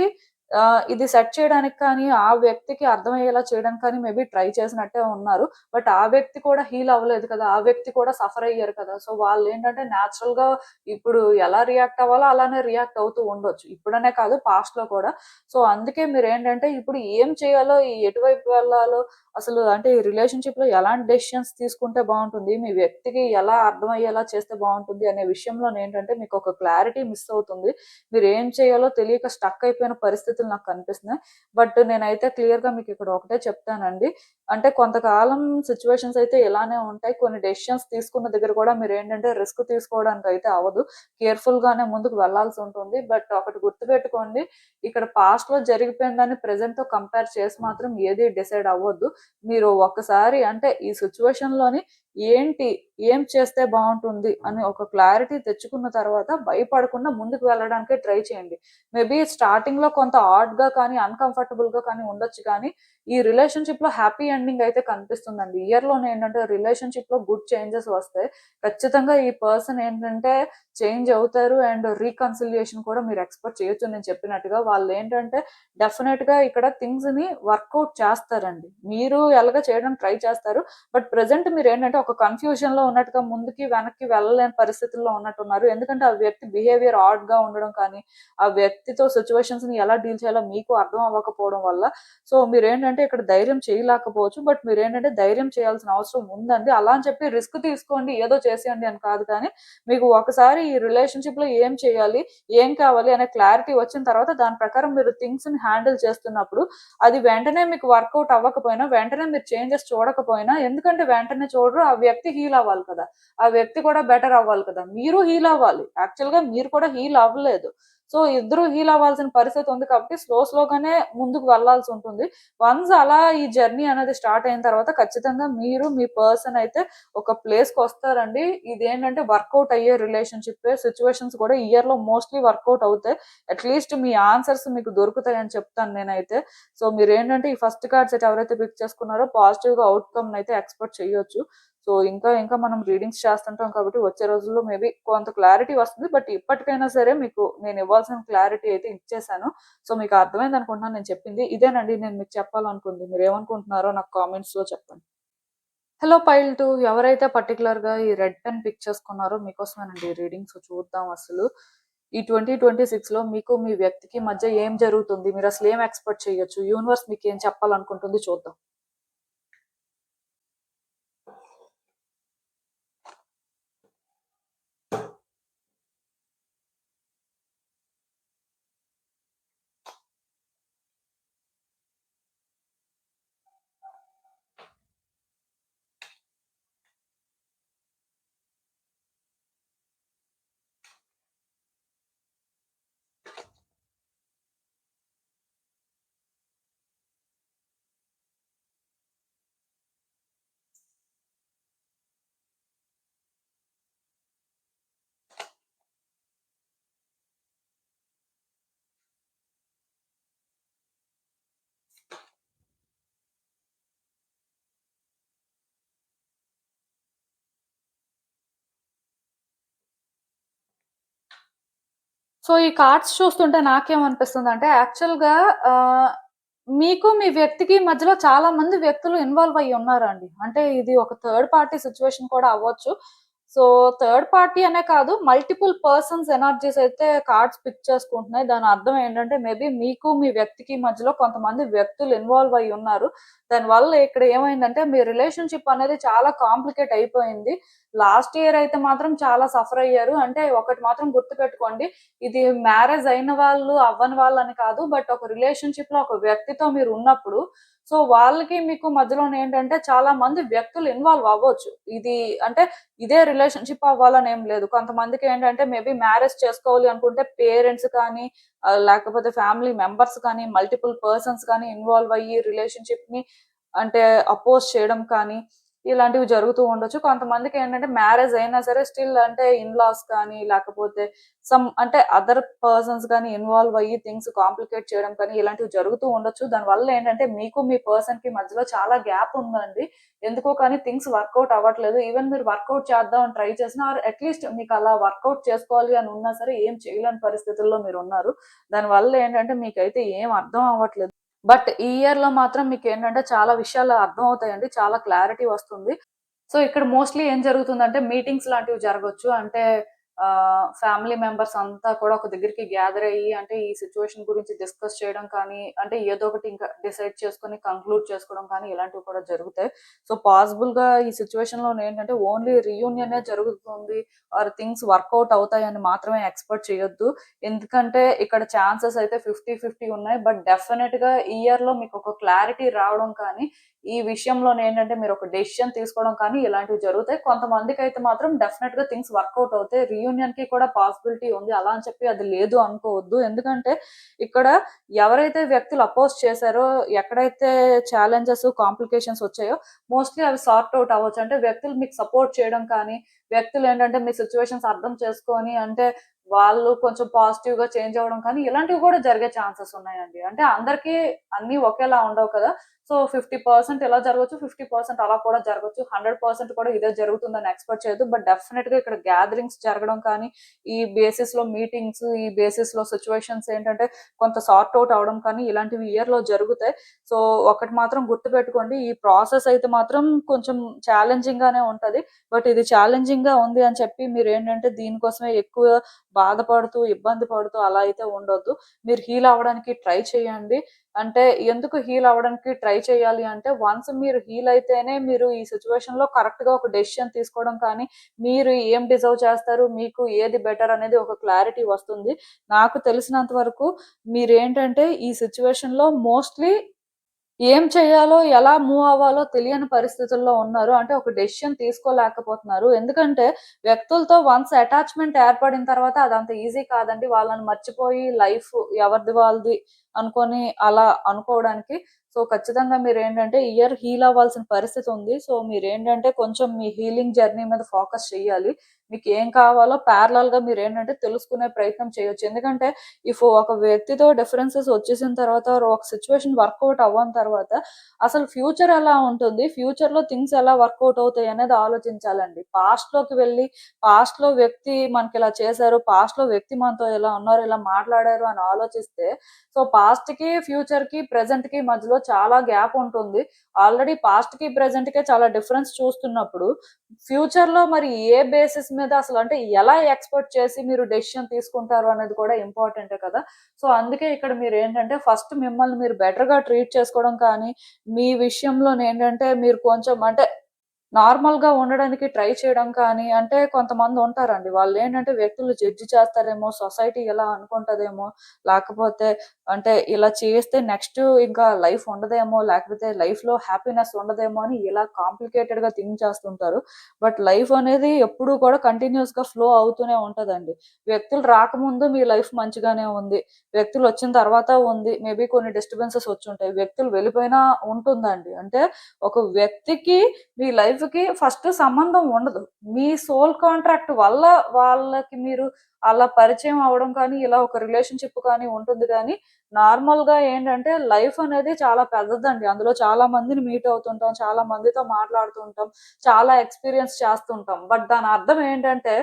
ఇది సెట్ చేయడానికి కానీ, ఆ వ్యక్తికి అర్థమయ్యేలా చేయడానికి కానీ మేబీ ట్రై చేసినట్టే ఉన్నారు. బట్ ఆ వ్యక్తి కూడా హీల్ అవ్వలేదు కదా! ఆ వ్యక్తి కూడా సఫర్ అయ్యారు కదా! సో, వాళ్ళేంటంటే నేచురల్‌గా ఇప్పుడు ఎలా రియాక్ట్ అవ్వాలో అలానే రియాక్ట్ అవుతూ ఉండొచ్చు. ఇప్పుడనే కాదు పాస్ట్‌లో కూడా. సో, అందుకే మీరేంటంటే ఇప్పుడు ఏం చేయాలో, ఎటువైపు వెళ్ళాలో అసలు అంటే ఈ రిలేషన్‌షిప్‌లో ఎలాంటి డెసిషన్స్ తీసుకుంటే బావుంటుంది? మీ వ్యక్తికి ఎలా అర్థమయ్యేలా చేస్తే బావుంటుంది అనే విషయంలోనేంటంటే మీకొక క్లారిటీ మిస్ అవుతుంది. మీరేం చేయాలో తెలియక స్టక్ అయిపోయిన పరిస్థితులు నాకు కనిపిస్తున్నాయి. బట్ నేనైతే క్లియర్‌గా మీకిక్కడ ఒకటే చెప్తానండి. అంటే కొంతకాలం సిట్యుయేషన్స్ అయితే ఇలానే ఉంటాయి. కొన్ని డెసిషన్స్ తీసుకున్న దగ్గర కూడా మీరేంటంటే రిస్క్ తీసుకోవడానికైతే అవ్వదు. కేర్‌ఫుల్‌గానే ముందుకు వెళ్ళాల్సుంటుంది. బట్ ఒకటి గుర్తుపెట్టుకోండి. ఇక్కడ పాస్ట్‌లో జరిగిపోయిన దాన్ని ప్రెజెంట్‌తో కంపేర్ చేసి మాత్రం ఏది డిసైడ్ అవ్వొద్దు. మీరు ఒక్కసారి అంటే ఈ సిట్యుయేషన్‌లోని ఏంటి, ఏం చేస్తే బాగుంటుంది అని ఒక క్లారిటీ తెచ్చుకున్న తర్వాత భయపడకుండా ముందుకు వెళ్ళడానికే ట్రై చేయండి. మేబీ స్టార్టింగ్ లో కొంత ఆడ్ గా కానీ అన్కంఫర్టబుల్ గా కానీ ఉండొచ్చు, కానీ ఈ రిలేషన్షిప్ లో హ్యాపీ ఎండింగ్ అయితే కనిపిస్తుందండి. ఇయర్ లోనే ఏంటంటే రిలేషన్షిప్ లో గుడ్ చేంజెస్ వస్తాయి. ఖచ్చితంగా ఈ పర్సన్ ఏంటంటే చేంజ్ అవుతారు అండ్ రీకన్సిలియేషన్ కూడా మీరు ఎక్స్పెక్ట్ చేయొచ్చు. నేను చెప్పినట్టుగా వాళ్ళు ఏంటంటే డెఫినెట్ గా ఇక్కడ థింగ్స్ ని వర్కౌట్ చేస్తారండి. మీరు ఎలాగ చేయడానికి ట్రై చేస్తారు. బట్ ప్రెసెంట్ మీరు ఏంటంటే ఒక కన్ఫ్యూజన్ లో ఉన్నట్టుగా ముందుకి వెనక్కి వెళ్ళలేని పరిస్థితుల్లో ఉన్నట్టున్నారు. ఎందుకంటే ఆ వ్యక్తి బిహేవియర్ ఆడ్ గా ఉండడం కానీ, ఆ వ్యక్తితో సిచ్యువేషన్స్ ని ఎలా డీల్ చేయాలో మీకు అర్థం అవ్వకపోవడం వల్ల సో మీరు ఏంటంటే ఇక్కడ ధైర్యం చేయలేకపోవచ్చు. బట్ మీరు ఏంటంటే ధైర్యం చేయాల్సిన అవసరం ఉందండి. అలా అని చెప్పి రిస్క్ తీసుకోండి ఏదో చేసేయండి అని కాదు, కానీ మీకు ఒకసారి ఈ రిలేషన్షిప్ లో ఏం చేయాలి, ఏం కావాలి అనే క్లారిటీ వచ్చిన తర్వాత దాని ప్రకారం మీరు థింగ్స్ ని హ్యాండిల్ చేస్తున్నప్పుడు అది వెంటనే మీకు వర్కౌట్ అవ్వకపోయినా, వెంటనే మీరు చేంజెస్ చూడకపోయినా, ఎందుకంటే వెంటనే చూడరు, ఆ వ్యక్తి హీల్ అవ్వాలి కదా, ఆ వ్యక్తి కూడా బెటర్ అవ్వాలి కదా, మీరు హీల్ అవ్వాలి. యాక్చువల్ గా మీరు కూడా హీల్ అవ్వలేదు. సో ఇద్దరు హీల్ అవ్వాల్సిన పరిస్థితి ఉంది కాబట్టి స్లోగానే ముందుకు వెళ్లాల్సి ఉంటుంది. వన్స్ అలా ఈ జర్నీ అనేది స్టార్ట్ అయిన తర్వాత ఖచ్చితంగా మీరు మీ పర్సన్ అయితే ఒక ప్లేస్ కి వస్తారండి. ఇదేంటంటే వర్కౌట్ అయ్యే రిలేషన్షిప్. సిచ్యువేషన్స్ కూడా ఇయర్ లో మోస్ట్లీ వర్కౌట్ అవుతాయి. అట్లీస్ట్ మీ ఆన్సర్స్ మీకు దొరుకుతాయి అని చెప్తాను నేనైతే. సో మీరు ఏంటంటే ఈ ఫస్ట్ కార్డ్ సెట్ ఎవరైతే పిక్ చేసుకున్నారో పాజిటివ్ గా అవుట్కమ్ అయితే ఎక్స్పెక్ట్ చేయొచ్చు. సో ఇంకా ఇంకా మనం రీడింగ్స్ చేస్తుంటాం కాబట్టి వచ్చే రోజుల్లో మేబీ కొంత క్లారిటీ వస్తుంది. బట్ ఇప్పటికైనా సరే మీకు నేను ఇవ్వాల్సిన క్లారిటీ అయితే ఇచ్చేసాను. సో మీకు అర్థమైంది అనుకుంటున్నాను నేను చెప్పింది. ఇదేనండి నేను మీకు చెప్పాలనుకుంది. మీరు ఏమనుకుంటున్నారో నాకు కామెంట్స్ లో చెప్పండి. హలో పైల్ 2, ఎవరైతే పర్టికులర్ గా ఈ రెడ్ పెన్ పిక్ చేసుకున్నారో మీకోసమేనండి రీడింగ్స్. చూద్దాం అసలు ఈ 2026 లో మీకు మీ వ్యక్తికి మధ్య ఏం జరుగుతుంది, మీరు అసలు ఏం ఎక్స్పెక్ట్ చేయొచ్చు, యూనివర్స్ మీకు ఏం చెప్పాలనుకుంటుంది చూద్దాం. సో ఈ కార్డ్స్ చూస్తుంటే నాకేమనిపిస్తుంది అంటే యాక్చువల్ గా మీకు మీ వ్యక్తికి మధ్యలో చాలా మంది వ్యక్తులు ఇన్వాల్వ్ అయ్యి ఉన్నారండి. అంటే ఇది ఒక థర్డ్ పార్టీ సిచ్యువేషన్ కూడా అవ్వచ్చు. సో థర్డ్ పార్టీ అనే కాదు, మల్టిపుల్ పర్సన్స్ ఎనర్జీస్ అయితే కార్డ్స్ పిక్ చేసుకుంటున్నాయి. దాని అర్థం ఏంటంటే మేబీ మీకు మీ వ్యక్తికి మధ్యలో కొంతమంది వ్యక్తులు ఇన్వాల్వ్ అయ్యి ఉన్నారు. దానివల్ల ఇక్కడ ఏమైందంటే మీ రిలేషన్షిప్ అనేది చాలా కాంప్లికేట్ అయిపోయింది. లాస్ట్ ఇయర్ అయితే మాత్రం చాలా సఫర్ అయ్యారు. అంటే ఒకటి మాత్రం గుర్తుపెట్టుకోండి, ఇది మ్యారేజ్ అయిన వాళ్ళు అవ్వని వాళ్ళు అని కాదు, బట్ ఒక రిలేషన్షిప్ లో ఒక వ్యక్తితో మీరు ఉన్నప్పుడు సో వాళ్ళకి మీకు మధ్యలో ఏంటంటే చాలా మంది వ్యక్తులు ఇన్వాల్వ్ అవ్వచ్చు. ఇది అంటే ఇదే రిలేషన్షిప్ అవ్వాలని ఏం లేదు. కొంతమందికి ఏంటంటే మేబీ మ్యారేజ్ చేసుకోవాలి అనుకుంటే పేరెంట్స్ కానీ లేకపోతే ఫ్యామిలీ మెంబర్స్ కానీ మల్టిపుల్ పర్సన్స్ కానీ ఇన్వాల్వ్ అయ్యి రిలేషన్షిప్ ని అంటే అపోజ్ చేయడం కానీ ఇలాంటివి జరుగుతూ ఉండొచ్చు. కొంతమందికి ఏంటంటే మ్యారేజ్ అయినా సరే స్టిల్ అంటే ఇన్‌లాస్ కానీ లేకపోతే సమ్ అంటే అదర్ పర్సన్స్ కానీ ఇన్వాల్వ్ అయ్యి థింగ్స్ కాంప్లికేట్ చేయడం కానీ ఇలాంటివి జరుగుతూ ఉండొచ్చు. దానివల్ల ఏంటంటే మీకు మీ పర్సన్ కి మధ్యలో చాలా గ్యాప్ ఉందండి. ఎందుకో కానీ థింగ్స్ వర్కౌట్ అవ్వట్లేదు. ఈవెన్ మీరు వర్కౌట్ చేద్దాం అని ట్రై చేసినా ఆర్ అట్లీస్ట్ మీకు అలా వర్కౌట్ చేసుకోవాలి అని ఉన్నా సరే ఏం చేయలేని పరిస్థితుల్లో మీరు ఉన్నారు. దానివల్ల ఏంటంటే మీకైతే ఏం అర్థం అవ్వట్లేదు. బట్ ఈ ఇయర్ లో మాత్రం మీకు ఏంటంటే చాలా విషయాలు అర్థం అవుతాయండి. చాలా క్లారిటీ వస్తుంది. సో ఇక్కడ మోస్ట్లీ ఏం జరుగుతుందంటే మీటింగ్స్ లాంటివి జరగొచ్చు. అంటే ఫ్యామిలీ మెంబర్స్ అంతా కూడా ఒక దగ్గరికి గ్యాదర్ అయ్యి అంటే ఈ సిచ్యువేషన్ గురించి డిస్కస్ చేయడం కానీ, అంటే ఏదో ఒకటి ఇంకా డిసైడ్ చేసుకొని కంక్లూడ్ చేసుకోవడం కానీ ఇలాంటివి కూడా జరుగుతాయి. సో పాసిబుల్ గా ఈ సిచ్యువేషన్ లో ఏంటంటే ఓన్లీ రీయూనియనే జరుగుతుంది ఆర్ థింగ్స్ వర్కౌట్ అవుతాయని మాత్రమే ఎక్స్పెక్ట్ చేయొద్దు. ఎందుకంటే ఇక్కడ ఛాన్సెస్ అయితే 50-50 ఉన్నాయి. బట్ డెఫినెట్ గా ఈ ఇయర్ లో మీకు ఒక క్లారిటీ రావడం కానీ, ఈ విషయంలో ఏంటంటే మీరు ఒక డెసిషన్ తీసుకోవడం కానీ ఇలాంటివి జరుగుతాయి. కొంతమందికి అయితే మాత్రం డెఫినెట్ గా థింగ్స్ వర్కౌట్ అవుతాయి. రీయూనియన్ కి కూడా పాసిబిలిటీ ఉంది, అలా అని చెప్పి అది లేదు అనుకోవద్దు. ఎందుకంటే ఇక్కడ ఎవరైతే వ్యక్తులు అపోజ్ చేశారో, ఎక్కడైతే ఛాలెంజెస్ కాంప్లికేషన్స్ వచ్చాయో మోస్ట్లీ అవి సార్ట్ అవుట్ అవ్వచ్చు. అంటే వ్యక్తులు మీకు సపోర్ట్ చేయడం కానీ, వ్యక్తులు ఏంటంటే మీ సిచ్యువేషన్స్ అర్థం చేసుకొని అంటే వాళ్ళు కొంచెం పాజిటివ్ గా చేంజ్ అవ్వడం కానీ ఇలాంటివి కూడా జరిగే ఛాన్సెస్ ఉన్నాయండి. అంటే అందరికీ అన్ని ఒకేలా ఉండవు కదా. సో 50% ఇలా జరగచ్చు, 50% అలా కూడా జరగచ్చు, 100% కూడా ఇదే జరుగుతుందని ఎక్స్పెక్ట్ చేయదు. బట్ డెఫినెట్ గా ఇక్కడ గ్యాదరింగ్స్ జరగడం కానీ, ఈ బేసిస్ లో మీటింగ్స్, ఈ బేసిస్ లో సిచ్యువేషన్స్ ఏంటంటే కొంత సార్ట్ అవుట్ అవడం కానీ ఇలాంటివి ఇయర్ లో జరుగుతాయి. సో ఒకటి మాత్రం గుర్తు పెట్టుకోండి, ఈ ప్రాసెస్ అయితే మాత్రం కొంచెం ఛాలెంజింగ్ గానే ఉంటది. బట్ ఇది ఛాలెంజింగ్ గా ఉంది అని చెప్పి మీరు ఏంటంటే దీనికోసమే ఎక్కువ బాధపడుతూ ఇబ్బంది పడుతూ అలా అయితే ఉండొద్దు. మీరు హీల్ అవ్వడానికి ట్రై చేయండి. అంటే ఎందుకు హీల్ అవ్వడానికి ట్రై చేయాలి అంటే, వన్స్ మీరు హీల్ అయితేనే మీరు ఈ సిచ్యువేషన్ లో కరెక్ట్ గా ఒక డెసిషన్ తీసుకోవడం కానీ, మీరు ఏం డిజర్వ్ చేస్తారు, మీకు ఏది బెటర్ అనేది ఒక క్లారిటీ వస్తుంది. నాకు తెలిసినంత వరకు మీరేంటంటే ఈ సిచ్యువేషన్ లో మోస్ట్లీ ఏం చేయాలో, ఎలా మూవ్ అవ్వాలో తెలియని పరిస్థితుల్లో ఉన్నారు. అంటే ఒక డెసిషన్ తీసుకోలేకపోతున్నారు. ఎందుకంటే వ్యక్తులతో వన్స్ అటాచ్‌మెంట్ ఏర్పడిన తర్వాత అదంత ఈజీ కాదండి. వాళ్ళని మర్చిపోయి లైఫ్ ఎవరిది వాళ్ళది అనుకోని అలా అనుకోవడానికి. సో ఖచ్చితంగా మీరేంటంటే ఇయర్ హీల్ అవ్వాల్సిన పరిస్థితి ఉంది. సో మీరేంటంటే కొంచెం మీ హీలింగ్ జర్నీ మీద ఫోకస్ చేయాలి. మీకు ఏం కావాలో ప్యారలల్‌గా మీరేంటంటే తెలుసుకునే ప్రయత్నం చేయొచ్చు. ఎందుకంటే ఒక వ్యక్తితో డిఫరెన్సెస్ వచ్చేసిన తర్వాత, ఒక సిచ్యువేషన్ వర్కౌట్ అవ్వని తర్వాత అసలు ఫ్యూచర్ ఎలా ఉంటుంది, ఫ్యూచర్ లో థింగ్స్ ఎలా వర్కౌట్ అవుతాయి అనేది ఆలోచించాలండి. పాస్ట్ లోకి వెళ్ళి పాస్ట్ లో వ్యక్తి మనకి ఇలా చేశారు, పాస్ట్ లో వ్యక్తి మనతో ఇలా ఉన్నారు, ఇలా మాట్లాడారు అని ఆలోచిస్తే, సో పాస్ట్ కి ఫ్యూచర్ కి ప్రెసెంట్ కి మధ్యలో చాలా గ్యాప్ ఉంటుంది. ఆల్రెడీ పాస్ట్ కి ప్రెసెంట్ కే చాలా డిఫరెన్స్ చూస్తున్నప్పుడు ఫ్యూచర్ లో మరి ఏ బేసిస్ మీద అసలు అంటే ఎలా ఎక్స్‌పెక్ట్ చేసి మీరు డెసిషన్ తీసుకుంటారు అనేది కూడా ఇంపార్టెంటే కదా. సో అందుకే ఇక్కడ మీరేంటంటే ఫస్ట్ మిమ్మల్ని మీరు బెటర్‌గా ట్రీట్ చేసుకోవడం కానీ, మీ విషయంలోనేంటంటే మీరు కొంచెం అంటే నార్మల్‌గా ఉండడానికి ట్రై చేయడం కానీ, అంటే కొంతమంది ఉంటారండి. వాళ్ళేంటంటే వ్యక్తులు జడ్జ్ చేస్తారేమో, సొసైటీ ఎలా అనుకుంటదేమో, లేకపోతే అంటే ఇలా చేస్తే నెక్స్ట్ ఇంకా లైఫ్ ఉండదేమో, లేకపోతే లైఫ్‌లో హ్యాపీనెస్ ఉండదేమో అని ఇలా కాంప్లికేటెడ్‌గా థింక్ చేస్తుంటారు. బట్ లైఫ్ అనేది ఎప్పుడూ కూడా కంటిన్యూయస్‌గా ఫ్లో అవుతూనే ఉంటదండి. వ్యక్తులు రాకముందు మీ లైఫ్ మంచిగానే ఉంది. వ్యక్తులు వచ్చిన తర్వాత ఉంది. మేబీ కొన్ని డిస్టర్బెన్సెస్ వచ్చుంటాయి. వ్యక్తులు వెళ్ళిపోయినా ఉంటుందండి. అంటే ఒక వ్యక్తికి మీ లైఫ్‌కి ఫస్ట్ సంబంధం ఉండదు. మీ సోల్ కాంట్రాక్ట్ వల్ల వాళ్ళకి మీరు అలా పరిచయం అవ్వడం కానీ, ఇలా ఒక రిలేషన్‌షిప్ కానీ ఉంటుంది గానీ, నార్మల్‌గా ఏంటంటే లైఫ్ అనేది చాలా పెద్దదండి. అందులో చాలా మందిని మీట్ అవుతుంటాం. చాలా మందితో మాట్లాడుతూ ఉంటాం. చాలా ఎక్స్‌పీరియన్స్ చేస్తుంటాం. బట్ దాని అర్థం ఏంటంటే,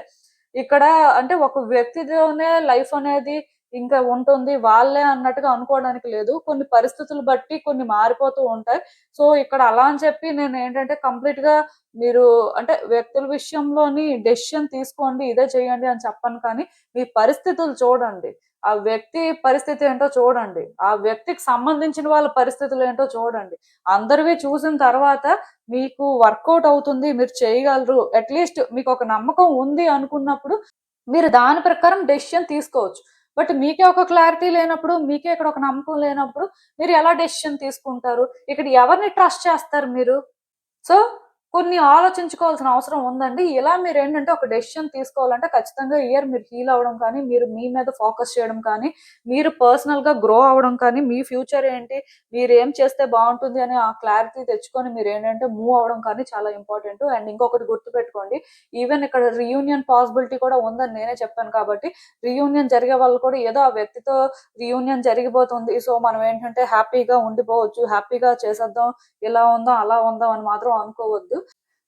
ఇక్కడ అంటే ఒక వ్యక్తితోనే లైఫ్ అనేది ఇంకా ఉంటుంది. వాళ్ళే అన్నట్టుగా అనుకోవడానికి లేదు. కొన్ని పరిస్థితులు బట్టి కొన్ని మారిపోతూ ఉంటాయి. సో, ఇక్కడ అలా అని చెప్పి నేనేంటంటే కంప్లీట్‌గా మీరు అంటే వ్యక్తుల విషయంలోని డెసిషన్ తీసుకోండి, ఇదే చేయండి అని చెప్పను కానీ, మీ పరిస్థితులు చూడండి. ఆ వ్యక్తి పరిస్థితి ఏంటో చూడండి. ఆ వ్యక్తికి సంబంధించిన వాళ్ళ పరిస్థితులేంటో చూడండి. అందరివి చూసిన తర్వాత మీకు వర్కౌట్ అవుతుంది, మీరు చేయగలరు, అట్‌లీస్ట్ మీకొక నమ్మకం ఉంది అనుకున్నప్పుడు, మీరు దాని ప్రకారం డెసిషన్ తీసుకోవచ్చు. బట్ మీకే ఒక క్లారిటీ లేనప్పుడు, మీకే ఇక్కడ ఒక నమ్మకం లేనప్పుడు, మీరు ఎలా డెసిషన్ తీసుకుంటారు? ఇక్కడ ఎవరిని ట్రస్ట్ చేస్తారు మీరు? సో, కొన్ని ఆలోచించుకోవాల్సిన అవసరం ఉందండి. ఇలా మీరేంటంటే ఒక డెసిషన్ తీసుకోవాలంటే ఖచ్చితంగా ఇయర్ మీరు హీల్ అవ్వడం కానీ, మీరు మీ మీద ఫోకస్ చేయడం కానీ, మీరు పర్సనల్‌గా గ్రో అవ్వడం కానీ, మీ ఫ్యూచర్ ఏంటి, మీరేం చేస్తే బావుంటుంది అని ఆ క్లారిటీ తెచ్చుకొని మీరేంటంటే మూవ్ అవ్వడం కానీ చాలా ఇంపార్టెంటు. అండ్ ఇంకొకటి గుర్తుపెట్టుకోండి, ఈవెన్ ఇక్కడ రీయూనియన్ పాసిబిలిటీ కూడా ఉందని నేనే చెప్పాను కాబట్టి, రీయూనియన్ జరిగే వాళ్ళు కూడా ఏదో ఆ వ్యక్తితో రీయూనియన్ జరిగిపోతుంది. సో, మనం ఏంటంటే హ్యాపీగా ఉండిపోవచ్చు, హ్యాపీగా చేసేద్దాం, ఇలా ఉందాం, అలా ఉందాం అని మాత్రం అనుకోవద్దు.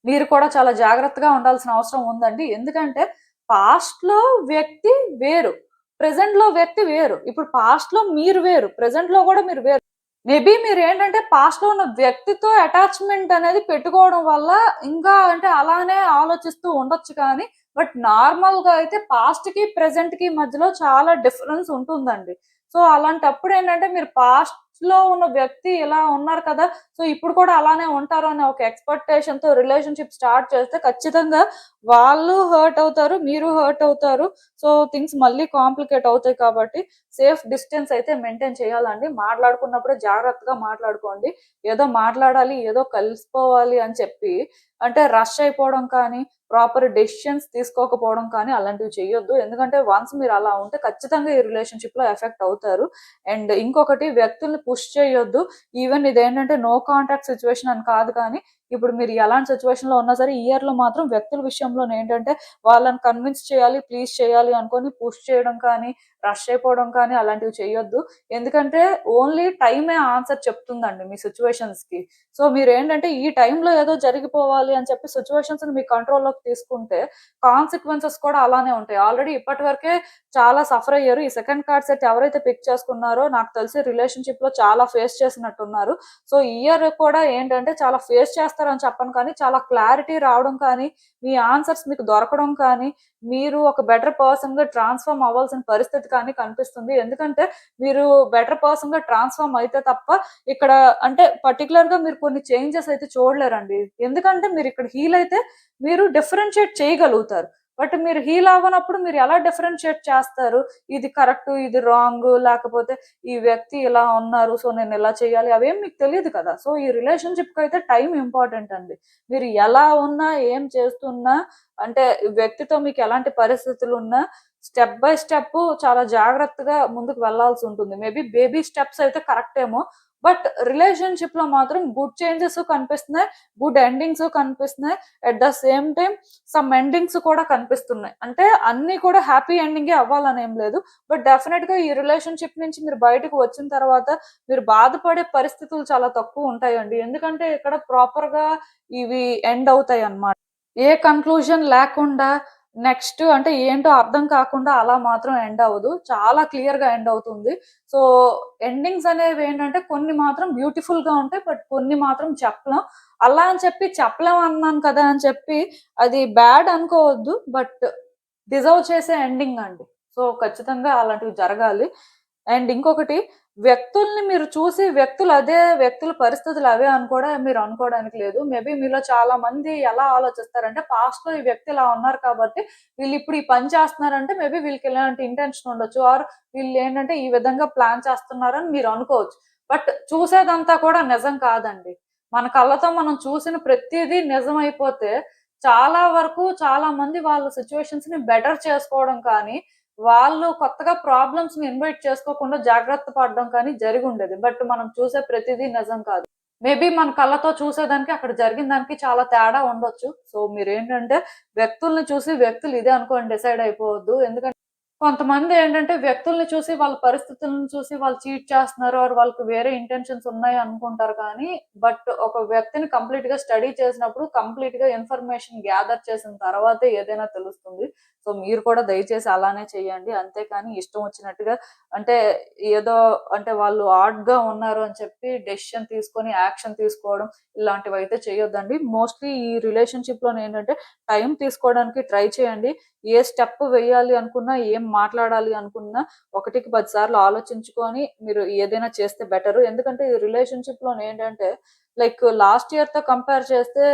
మీరు కూడా చాలా జాగ్రత్తగా ఉండాల్సిన అవసరం ఉందండి. ఎందుకంటే పాస్ట్‌లో వ్యక్తి వేరు. ప్రెజెంట్‌లో వ్యక్తి వేరు. ఇప్పుడు పాస్ట్‌లో మీరు వేరు. ప్రెజెంట్‌లో గూడా మీరు వేరు. మేబీ మీరేంటంటే పాస్ట్‌లో ఉన్న వ్యక్తితో అటాచ్‌మెంట్ అనేది పెట్టుకోవడం వల్ల ఇంకా అంటే అలానే ఆలోచిస్తూ ఉండొచ్చు కానీ, బట్ నార్మల్‌గా అయితే పాస్ట్‌కి, ప్రెజెంట్‌కి మధ్యలో చాలా డిఫరెన్స్ ఉంటుందండి. సో, అలాంటప్పుడు ఏంటంటే మీరు పాస్ట్ లో ఉన్న వ్యక్తి ఇలా ఉన్నారు కదా, సో ఇప్పుడు కూడా అలానే ఉంటారు అనే ఒక ఎక్స్పెక్టేషన్ తో రిలేషన్షిప్ స్టార్ట్ చేస్తే ఖచ్చితంగా వాళ్ళు హర్ట్ అవుతారు, మీరు హర్ట్ అవుతారు. సో థింగ్స్ మళ్ళీ కాంప్లికేట్ అవుతాయి కాబట్టి సేఫ్ డిస్టెన్స్ అయితే మెయింటైన్ చేయాలండి. మాట్లాడుకున్నప్పుడే జాగ్రత్తగా మాట్లాడుకోండి. ఏదో మాట్లాడాలి, ఏదో కలిసిపోవాలి అని చెప్పి అంటే రష్ అయిపోవడం కానీ, ప్రాపర్ డెసిషన్స్ తీసుకోకపోవడం కానీ అలాంటివి చేయొద్దు. ఎందుకంటే వన్స్ మీరు అలా ఉంటే ఖచ్చితంగా ఈ రిలేషన్షిప్ లో ఎఫెక్ట్ అవుతారు. అండ్ ఇంకొకటి, వ్యక్తుల్ని పుష్ చేయొద్దు. ఈవెన్ ఇదేంటంటే నో కాంటాక్ట్ సిచ్యువేషన్ అని కాదు, కానీ ఇప్పుడు మీరు ఎలాంటి సిచ్యువేషన్ లో ఉన్నా సరే ఈ ఇయర్ లో మాత్రం వ్యక్తుల విషయంలో ఏంటంటే వాళ్ళని కన్విన్స్ చేయాలి, ప్లీజ్ చేయాలి అనుకొని పుష్ చేయడం కానీ, రష్ అయిపోవడం కానీ అలాంటివి చేయొద్దు. ఎందుకంటే ఓన్లీ టైమే ఆన్సర్ చెప్తుందండి మీ సిచ్యువేషన్స్ కి. సో మీరేంటంటే ఈ టైంలో ఏదో జరిగిపోవాలి అని చెప్పి సిచ్యువేషన్స్ మీ కంట్రోల్లోకి తీసుకుంటే కాన్సిక్వెన్సెస్ కూడా అలానే ఉంటాయి. ఆల్రెడీ ఇప్పటి వరకే చాలా సఫర్ అయ్యారు. ఈ సెకండ్ కార్డ్ సెట్ ఎవరైతే పిక్ చేసుకున్నారో నాకు తెలిసి రిలేషన్షిప్ లో చాలా ఫేస్ చేసినట్టున్నారు. సో ఈ ఇయర్ కూడా ఏంటంటే చాలా ఫేస్ చేస్తారని చెప్పను, కానీ చాలా క్లారిటీ రావడం కానీ, మీ ఆన్సర్స్ మీకు దొరకడం కానీ, మీరు ఒక బెటర్ పర్సన్ గా ట్రాన్స్ఫార్మ్ అవ్వాల్సిన పరిస్థితి కానీ కనిపిస్తుంది. ఎందుకంటే మీరు బెటర్ పర్సన్ గా ట్రాన్స్ఫార్మ్ అయితే తప్ప ఇక్కడ అంటే పర్టికులర్ గా మీరు కొన్ని చేంజెస్ అయితే చూడలేరండి. ఎందుకంటే మీరు ఇక్కడ హీల్ అయితే మీరు డిఫరెన్షియేట్ చేయగలుగుతారు. బట్ మీరు హీల్ అవ్వనప్పుడు మీరు ఎలా డిఫరెన్షియేట్ చేస్తారు? ఇది కరెక్ట్, ఇది రాంగ్, లేకపోతే ఈ వ్యక్తి ఇలా ఉన్నారు, సో నేను ఇలా చేయాలి, అవేం మీకు తెలియదు కదా. సో ఈ రిలేషన్షిప్ కి అయితే టైం ఇంపార్టెంట్ అండి. మీరు ఎలా ఉన్నా, ఏం చేస్తున్నా, అంటే వ్యక్తితో మీకు ఎలాంటి పరిస్థితులు ఉన్నా స్టెప్ బై స్టెప్ చాలా జాగ్రత్తగా ముందుకు వెళ్లాల్సి ఉంటుంది. మేబీ బేబీ స్టెప్స్ అయితే కరెక్ట్ ఏమో, బట్ రిలేషన్షిప్ లో మాత్రం గుడ్ చేంజెస్ కనిపిస్తున్నాయి, గుడ్ ఎండింగ్స్ కనిపిస్తున్నాయి. At the same time some endings కూడా కనిపిస్తున్నాయి. అంటే అన్ని కూడా హ్యాపీ ఎండింగే అవ్వాలని ఏం లేదు. బట్ డెఫినెట్ గా ఈ రిలేషన్షిప్ నుంచి మీరు బయటకు వచ్చిన తర్వాత మీరు బాధపడే పరిస్థితులు చాలా తక్కువ ఉంటాయండి. ఎందుకంటే ఇక్కడ ప్రాపర్ గా ఇవి ఎండ్ అవుతాయి అన్నమాట. ఏ కన్క్లూజన్ లేకుండా నెక్స్ట్ అంటే ఏంటో అర్థం కాకుండా అలా మాత్రం ఎండ్ అవ్వదు. చాలా క్లియర్ గా ఎండ్ అవుతుంది. సో ఎండింగ్స్ అనేవి ఏంటంటే కొన్ని మాత్రం బ్యూటిఫుల్ గా ఉంటాయి, బట్ కొన్ని మాత్రం చెప్పలేం. అలా అని చెప్పి చెప్పలేం అన్నాను కదా అని చెప్పి అది బ్యాడ్ అనుకోవద్దు, బట్ డిజర్వ్ చేసే ఎండింగ్ అండి. సో ఖచ్చితంగా అలాంటివి జరగాలి. అండ్ ఇంకొకటి, వ్యక్తుల్ని మీరు చూసి వ్యక్తులు అదే వ్యక్తుల పరిస్థితులు అవే అని కూడా మీరు అనుకోవడానికి లేదు. మేబీ మీలో చాలా మంది ఎలా ఆలోచిస్తారంటే పాస్ట్ లో ఈ వ్యక్తి ఇలా ఉన్నారు కాబట్టి వీళ్ళు ఇప్పుడు ఈ పని చేస్తున్నారంటే మేబీ వీళ్ళకి ఇలాంటి ఇంటెన్షన్ ఉండొచ్చు, ఆర్ వీళ్ళు ఏంటంటే ఈ విధంగా ప్లాన్ చేస్తున్నారని మీరు అనుకోవచ్చు. బట్ చూసేదంతా కూడా నిజం కాదండి. మన కళ్ళతో మనం చూసిన ప్రతిదీ నిజం అయిపోతే చాలా వరకు చాలా మంది వాళ్ళ సిచ్యువేషన్స్ ని బెటర్ చేసుకోవడం కానీ, వాళ్ళు కొత్తగా ప్రాబ్లమ్స్ ని ఇన్వైట్ చేసుకోకుండా జాగ్రత్త పడడం కానీ జరిగి ఉండేది. బట్ మనం చూసే ప్రతిదీ నిజం కాదు. మేబీ మన కళ్ళతో చూసేదానికి అక్కడ జరిగిన దానికి చాలా తేడా ఉండొచ్చు. సో మీరేంటంటే వ్యక్తుల్ని చూసి వ్యక్తులు ఇదే అనుకోని డిసైడ్ అయిపోవద్దు. ఎందుకంటే కొంతమంది ఏంటంటే వ్యక్తుల్ని చూసి, వాళ్ళ పరిస్థితులను చూసి వాళ్ళు చీట్ చేస్తున్నారు ఆర్ వాళ్ళకి వేరే ఇంటెన్షన్స్ ఉన్నాయి అనుకుంటారు కానీ, బట్ ఒక వ్యక్తిని కంప్లీట్ గా స్టడీ చేసినప్పుడు కంప్లీట్ గా ఇన్ఫర్మేషన్ గ్యాదర్ చేసిన తర్వాతే ఏదైనా తెలుస్తుంది. సో మీరు కూడా దయచేసి అలానే చేయండి. అంతేకాని ఇష్టం వచ్చినట్టుగా అంటే ఏదో అంటే వాళ్ళు ఆడ్ గా ఉన్నారు అని చెప్పి డెసిషన్ తీసుకొని యాక్షన్ తీసుకోవడం ఇలాంటివి అయితే చేయొద్దండి. మోస్ట్లీ ఈ రిలేషన్షిప్ లో ఏంటంటే టైం తీసుకోవడానికి ట్రై చేయండి. ఏ స్టెప్ వేయాలి అనుకున్నా, ఏం మాట్లాడాలి అనుకున్నా 1కి 10 సార్లు ఆలోచించుకొని మీరు ఏదైనా చేస్తే బెటర్. ఎందుకంటే ఈ రిలేషన్షిప్ లో ఏంటంటే లైక్ లాస్ట్ ఇయర్ తో కంపేర్ చేస్తే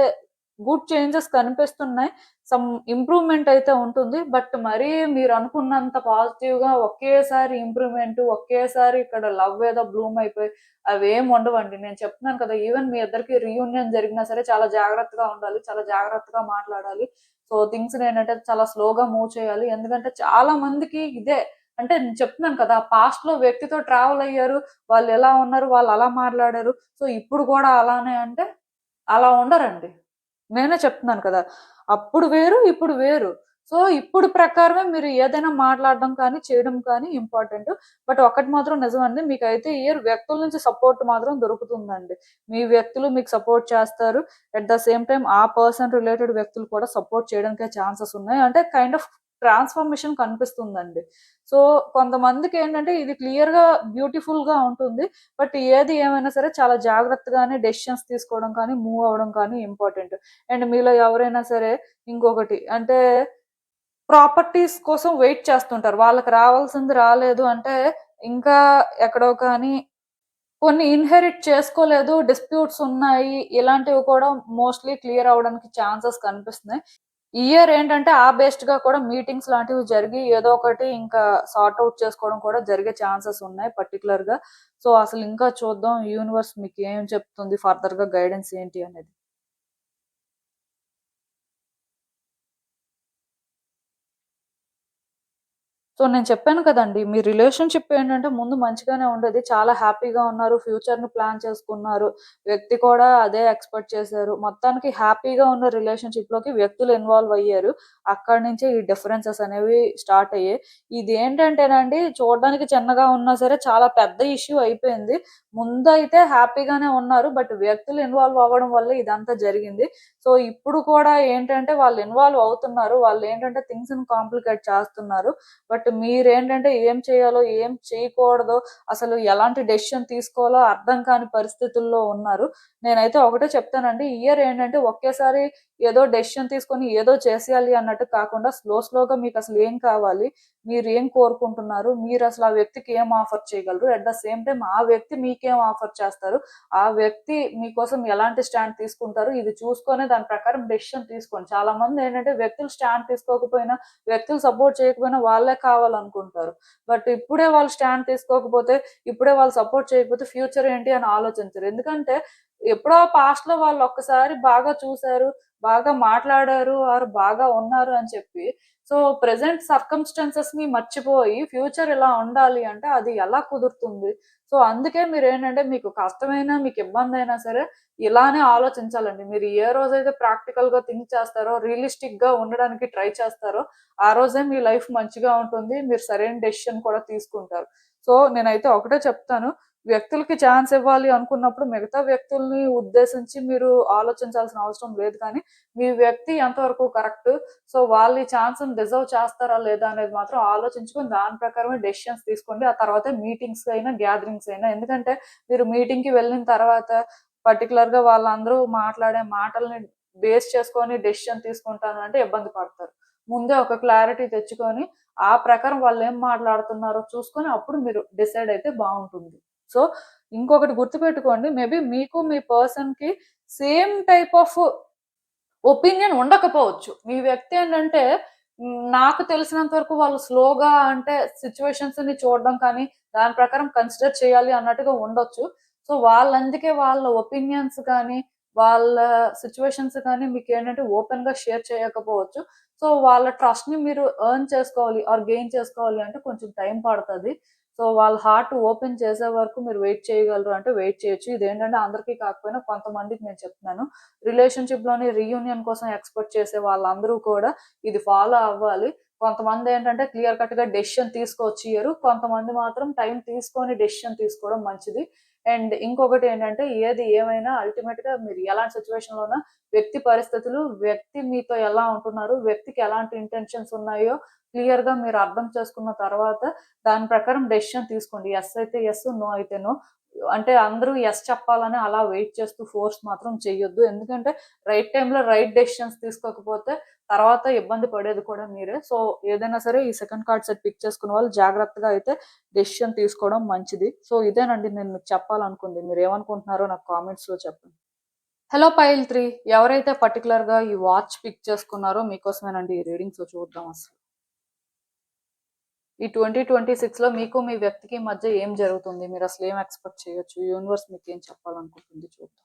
గుడ్ చేంజెస్ కనిపిస్తున్నాయి. సమ్ ఇంప్రూవ్మెంట్ అయితే ఉంటుంది. బట్ మరీ మీరు అనుకున్నంత పాజిటివ్ గా ఒకేసారి ఇంప్రూవ్మెంట్, ఒకేసారి ఇక్కడ లవ్ ఏదో బ్లూమ్ అయిపోయి అవేం ఉండవండి. నేను చెప్తున్నాను కదా, ఈవెన్ మీ ఇద్దరికి రీయూనియన్ జరిగినా సరే చాలా జాగ్రత్తగా ఉండాలి, చాలా జాగ్రత్తగా మాట్లాడాలి. సో థింగ్స్ ఏంటంటే చాలా స్లోగా మూవ్ చేయాలి. ఎందుకంటే చాలా మందికి ఇదే అంటే నేను చెప్తున్నాను కదా, పాస్ట్ లో వ్యక్తితో ట్రావెల్ అయ్యారు, వాళ్ళు ఎలా ఉన్నారు, వాళ్ళు అలా మాట్లాడారు, సో ఇప్పుడు కూడా అలానే అంటే అలా ఉండరండి. నేనే చెప్తున్నాను కదా, అప్పుడు వేరు, ఇప్పుడు వేరు. సో ఇప్పుడు ప్రకారమే మీరు ఏదైనా మాట్లాడడం కానీ, చేయడం కానీ ఇంపార్టెంట్. బట్ ఒకటి మాత్రం నిజమండి, మీకైతే ఈ ఇయర్ వ్యక్తుల నుంచి సపోర్ట్ మాత్రం దొరుకుతుందండి. మీ వ్యక్తులు మీకు సపోర్ట్ చేస్తారు. అట్ ద సేమ్ టైం ఆ పర్సన్ రిలేటెడ్ వ్యక్తులు కూడా సపోర్ట్ చేయడానికే ఛాన్సెస్ ఉన్నాయి. అంటే కైండ్ ఆఫ్ ట్రాన్స్ఫర్మేషన్ కనిపిస్తుందండి. సో కొంతమందికి ఏంటంటే ఇది క్లియర్ గా బ్యూటిఫుల్ గా ఉంటుంది. బట్ ఏది ఏమైనా సరే చాలా జాగ్రత్తగానే డెసిషన్స్ తీసుకోవడం కానీ, మూవ్ అవ్వడం కానీ ఇంపార్టెంట్. అండ్ మీలో ఎవరైనా సరే ఇంకొకటి అంటే ప్రాపర్టీస్ కోసం వెయిట్ చేస్తుంటారు. వాళ్ళకి రావాల్సింది రాలేదు అంటే ఇంకా ఎక్కడో కానీ కొన్ని ఇన్‌హెరిట్ చేసుకోలేదు, డిస్ప్యూట్స్ ఉన్నాయి. ఇలాంటివి కూడా మోస్ట్‌లీ క్లియర్ అవ్వడానికి ఛాన్సెస్ కనిపిస్తున్నాయి. ఈ ఇయర్ ఏంటంటే ఆ బేస్డ్‌గా కూడా మీటింగ్స్ లాంటివి జరిగి ఏదో ఒకటి ఇంకా సార్ట్ ఔట్ చేసుకోవడం కూడా జరిగే ఛాన్సెస్ ఉన్నాయి పర్టిక్యులర్‌గా. సో, అసలు ఇంకా చూద్దాం యూనివర్స్ మీకు ఏం చెప్తుంది ఫర్దర్‌గా గైడెన్స్ ఏంటి అనేది. సో, నేను చెప్పాను కదండీ! మీ రిలేషన్‌షిప్ ఏంటంటే ముందు మంచిగానే ఉండేది. చాలా హ్యాపీగా ఉన్నారు. ఫ్యూచర్‌ని ప్లాన్ చేసుకున్నారు. వ్యక్తి కూడా అదే ఎక్స్‌పెక్ట్ చేశారు. మొత్తానికి హ్యాపీగా ఉన్న రిలేషన్‌షిప్‌లోకి వ్యక్తులు ఇన్వాల్వ్ అయ్యారు. అక్కడి నుంచే ఈ డిఫరెన్సెస్ అనేవి స్టార్ట్ అయ్యాయి. ఇదేంటంటేనండి చూడడానికి చిన్నగా ఉన్నా సరే చాలా పెద్ద ఇష్యూ అయిపోయింది. ముందైతే హ్యాపీగానే ఉన్నారు. బట్ వ్యక్తులు ఇన్వాల్వ్ అవ్వడం వల్ల ఇదంతా జరిగింది. సో, ఇప్పుడు కూడా ఏంటంటే వాళ్ళు ఇన్వాల్వ్ అవుతున్నారు. వాళ్ళేంటంటే థింగ్స్‌ని కాంప్లికేట్ చేస్తున్నారు. బట్ మీరేంటంటే ఏం చేయాలో, ఏం చేయకూడదో, అసలు ఎలాంటి డెసిషన్ తీసుకోవాలో అర్థం కాని పరిస్థితుల్లో ఉన్నారు. నేనైతే ఒకటే చెప్తానండి. ఈ ఇయర్ ఏంటంటే ఒకేసారి ఏదో డెసిషన్ తీసుకొని ఏదో చేసేయాలి అన్నట్టు కాకుండా స్లోగా మీకసలు ఏం కావాలి? మీరేం కోరుకుంటున్నారు? మీరసలు ఆ వ్యక్తికి ఏం ఆఫర్ చేయగలరు? అట్ ద సేమ్ టైమ్ ఆ వ్యక్తి మీకేం ఆఫర్ చేస్తారు? ఆ వ్యక్తి మీకోసం ఎలాంటి స్టాండ్ తీసుకుంటారు? ఇది చూసుకొనే దాని ప్రకారం డెసిషన్ తీసుకోండి. చాలామందేంటంటే వ్యక్తులు స్టాండ్ తీసుకోకపోయినా వ్యక్తులు సపోర్ట్ చేయకపోయినా వాళ్ళే కావాలనుకుంటారు. బట్ ఇప్పుడే వాళ్ళు స్టాండ్ తీసుకోకపోతే, ఇప్పుడే వాళ్ళు సపోర్ట్ చేయకపోతే ఫ్యూచర్ ఏంటి అని ఆలోచించరు. ఎందుకంటే ఎప్పుడో పాస్ట్‌లో వాళ్ళు ఒక్కసారి బాగా చూసారు, బాగా మాట్లాడారు ఆర్ బాగా ఉన్నారు అని చెప్పి, సో, ప్రెజెంట్ సర్కమ్‌స్టాన్సెస్‌ని మర్చిపోయి ఫ్యూచర్ ఇలా ఉండాలి అంటే అది ఎలా కుదురుతుంది? సో, అందుకే మీరేంటంటే మీకు కష్టమైనా, మీకు ఇబ్బందైనా సరే ఇలానే ఆలోచించాలండి. మీరు ఏ రోజైతే ప్రాక్టికల్‌గా థింక్ చేస్తారో, రియలిస్టిక్‌గా ఉండడానికి ట్రై చేస్తారో ఆ రోజే మీ లైఫ్ మంచిగా ఉంటుంది. మీరు సరైన డెసిషన్ కూడా తీసుకుంటారు. సో, నేనైతే ఒకటే చెప్తాను. వ్యక్తులకి ఛాన్స్ ఇవ్వాలి అనుకున్నప్పుడు మిగతా వ్యక్తుల్ని ఉద్దేశించి మీరు ఆలోచించాల్సిన అవసరం లేదు కానీ, మీ వ్యక్తి ఎంతవరకు కరెక్ట్, సో, వాళ్ళు ఈ ఛాన్స్‌ని డిజర్వ్ చేస్తారా లేదా అనేది మాత్రం ఆలోచించుకొని దాని ప్రకారమే డెసిషన్స్ తీసుకోండి. ఆ తర్వాతే మీటింగ్స్ అయినా, గ్యాదరింగ్స్ అయినా. ఎందుకంటే మీరు మీటింగ్‌కి వెళ్ళిన తర్వాత పర్టిక్యులర్‌గా వాళ్ళందరూ మాట్లాడే మాటల్ని బేస్ చేసుకొని డెసిషన్ తీసుకుంటాను అంటే ఇబ్బంది పడతారు. ముందే ఒక క్లారిటీ తెచ్చుకొని, ఆ ప్రకారం వాళ్ళేం మాట్లాడుతున్నారో చూసుకొని, అప్పుడు మీరు డిసైడ్ అయితే బావుంటుంది. సో, ఇంకొకటి గుర్తుపెట్టుకోండి. మేబీ మీకు మీ పర్సన్‌కి సేమ్ టైప్ ఆఫ్ ఒపీనియన్ ఉండకపోవచ్చు. మీ వ్యక్తి ఏంటంటే నాకు తెలిసినంత వరకు వాళ్ళు స్లోగా అంటే సిట్యుయేషన్స్‌ని చూడడం కానీ, దాని ప్రకారం కన్సిడర్ చేయాలి అన్నట్టుగా ఉండొచ్చు. సో, వాళ్ళందుకే వాళ్ళ ఒపీనియన్స్ కానీ, వాళ్ళ సిట్యుయేషన్స్ కానీ మీకేంటంటే ఓపెన్‌గా షేర్ చేయకపోవచ్చు. సో, వాళ్ళ ట్రస్ట్‌ని మీరు ఎర్న్ చేసుకోవాలి ఆర్ గెయిన్ చేసుకోవాలి అంటే కొంచెం టైం పడతది. సో, వాళ్ళ హార్ట్ ఓపెన్ చేసే వరకు మీరు వెయిట్ చేయగలరు అంటే వెయిట్ చేయొచ్చు. ఇదేంటంటే అందరికీ కాకపోయినా కొంతమందికి నేను చెప్తున్నాను. రిలేషన్‌షిప్‌లోని రీయూనియన్ కోసం ఎక్స్‌పెక్ట్ చేసే వాళ్ళందరూ కూడా ఇది ఫాలో అవ్వాలి. కొంతమందేంటంటే క్లియర్ కట్‌గా డెసిషన్ తీసుకొచ్చియ్యరు. కొంతమంది మాత్రం టైం తీసుకొని డెసిషన్ తీసుకోవడం మంచిది. అండ్ ఇంకొకటేంటంటే ఏది ఏమైనా అల్టిమేట్‌గా మీరు ఎలాంటి సిట్యుయేషన్‌లో ఉన్నా వ్యక్తి పరిస్థితులు, వ్యక్తి మీతో ఎలా ఉంటున్నారు, వ్యక్తికి ఎలాంటి ఇంటెన్షన్స్ ఉన్నాయో క్లియర్‌గా మీరు అర్థం చేసుకున్న తర్వాత దాని ప్రకారం డెసిషన్ తీసుకోండి. యెస్ అయితే యెస్, నో అయితే నో. అంటే అందరూ యెస్ చెప్పాలని అలా వెయిట్ చేస్తూ ఫోర్స్ మాత్రం చెయ్యొద్దు. ఎందుకంటే రైట్ టైమ్‌లో రైట్ డెసిషన్స్ తీసుకోకపోతే తర్వాత ఇబ్బంది పడేది కూడా మీరే. సో, ఏదైనా సరే ఈ సెకండ్ కార్డ్ సెట్ పిక్ చేసుకున్న వాళ్ళు జాగ్రత్తగా అయితే డెసిషన్ తీసుకోవడం మంచిది. సో, ఇదేనండి నేను మీకు చెప్పాలనుకుంది. మీరేమనుకుంటున్నారో నాకు కామెంట్స్‌లో చెప్పండి. హలో పైల్ 3 ఎవరైతే పర్టిక్యులర్‌గా ఈ వాచ్ పిక్ చేసుకున్నారో మీకోసమేనండి ఈ రీడింగ్. సో, చూద్దాం అసలు. ఈ 2026లో మీకు మీ వ్యక్తికి మధ్య ఏం జరుగుతుంది? మీరసలు ఏం ఎక్స్‌పెక్ట్ చేయొచ్చు? యూనివర్స్ మీకేం చెప్పాలనుకుంటుంది చూద్దాం.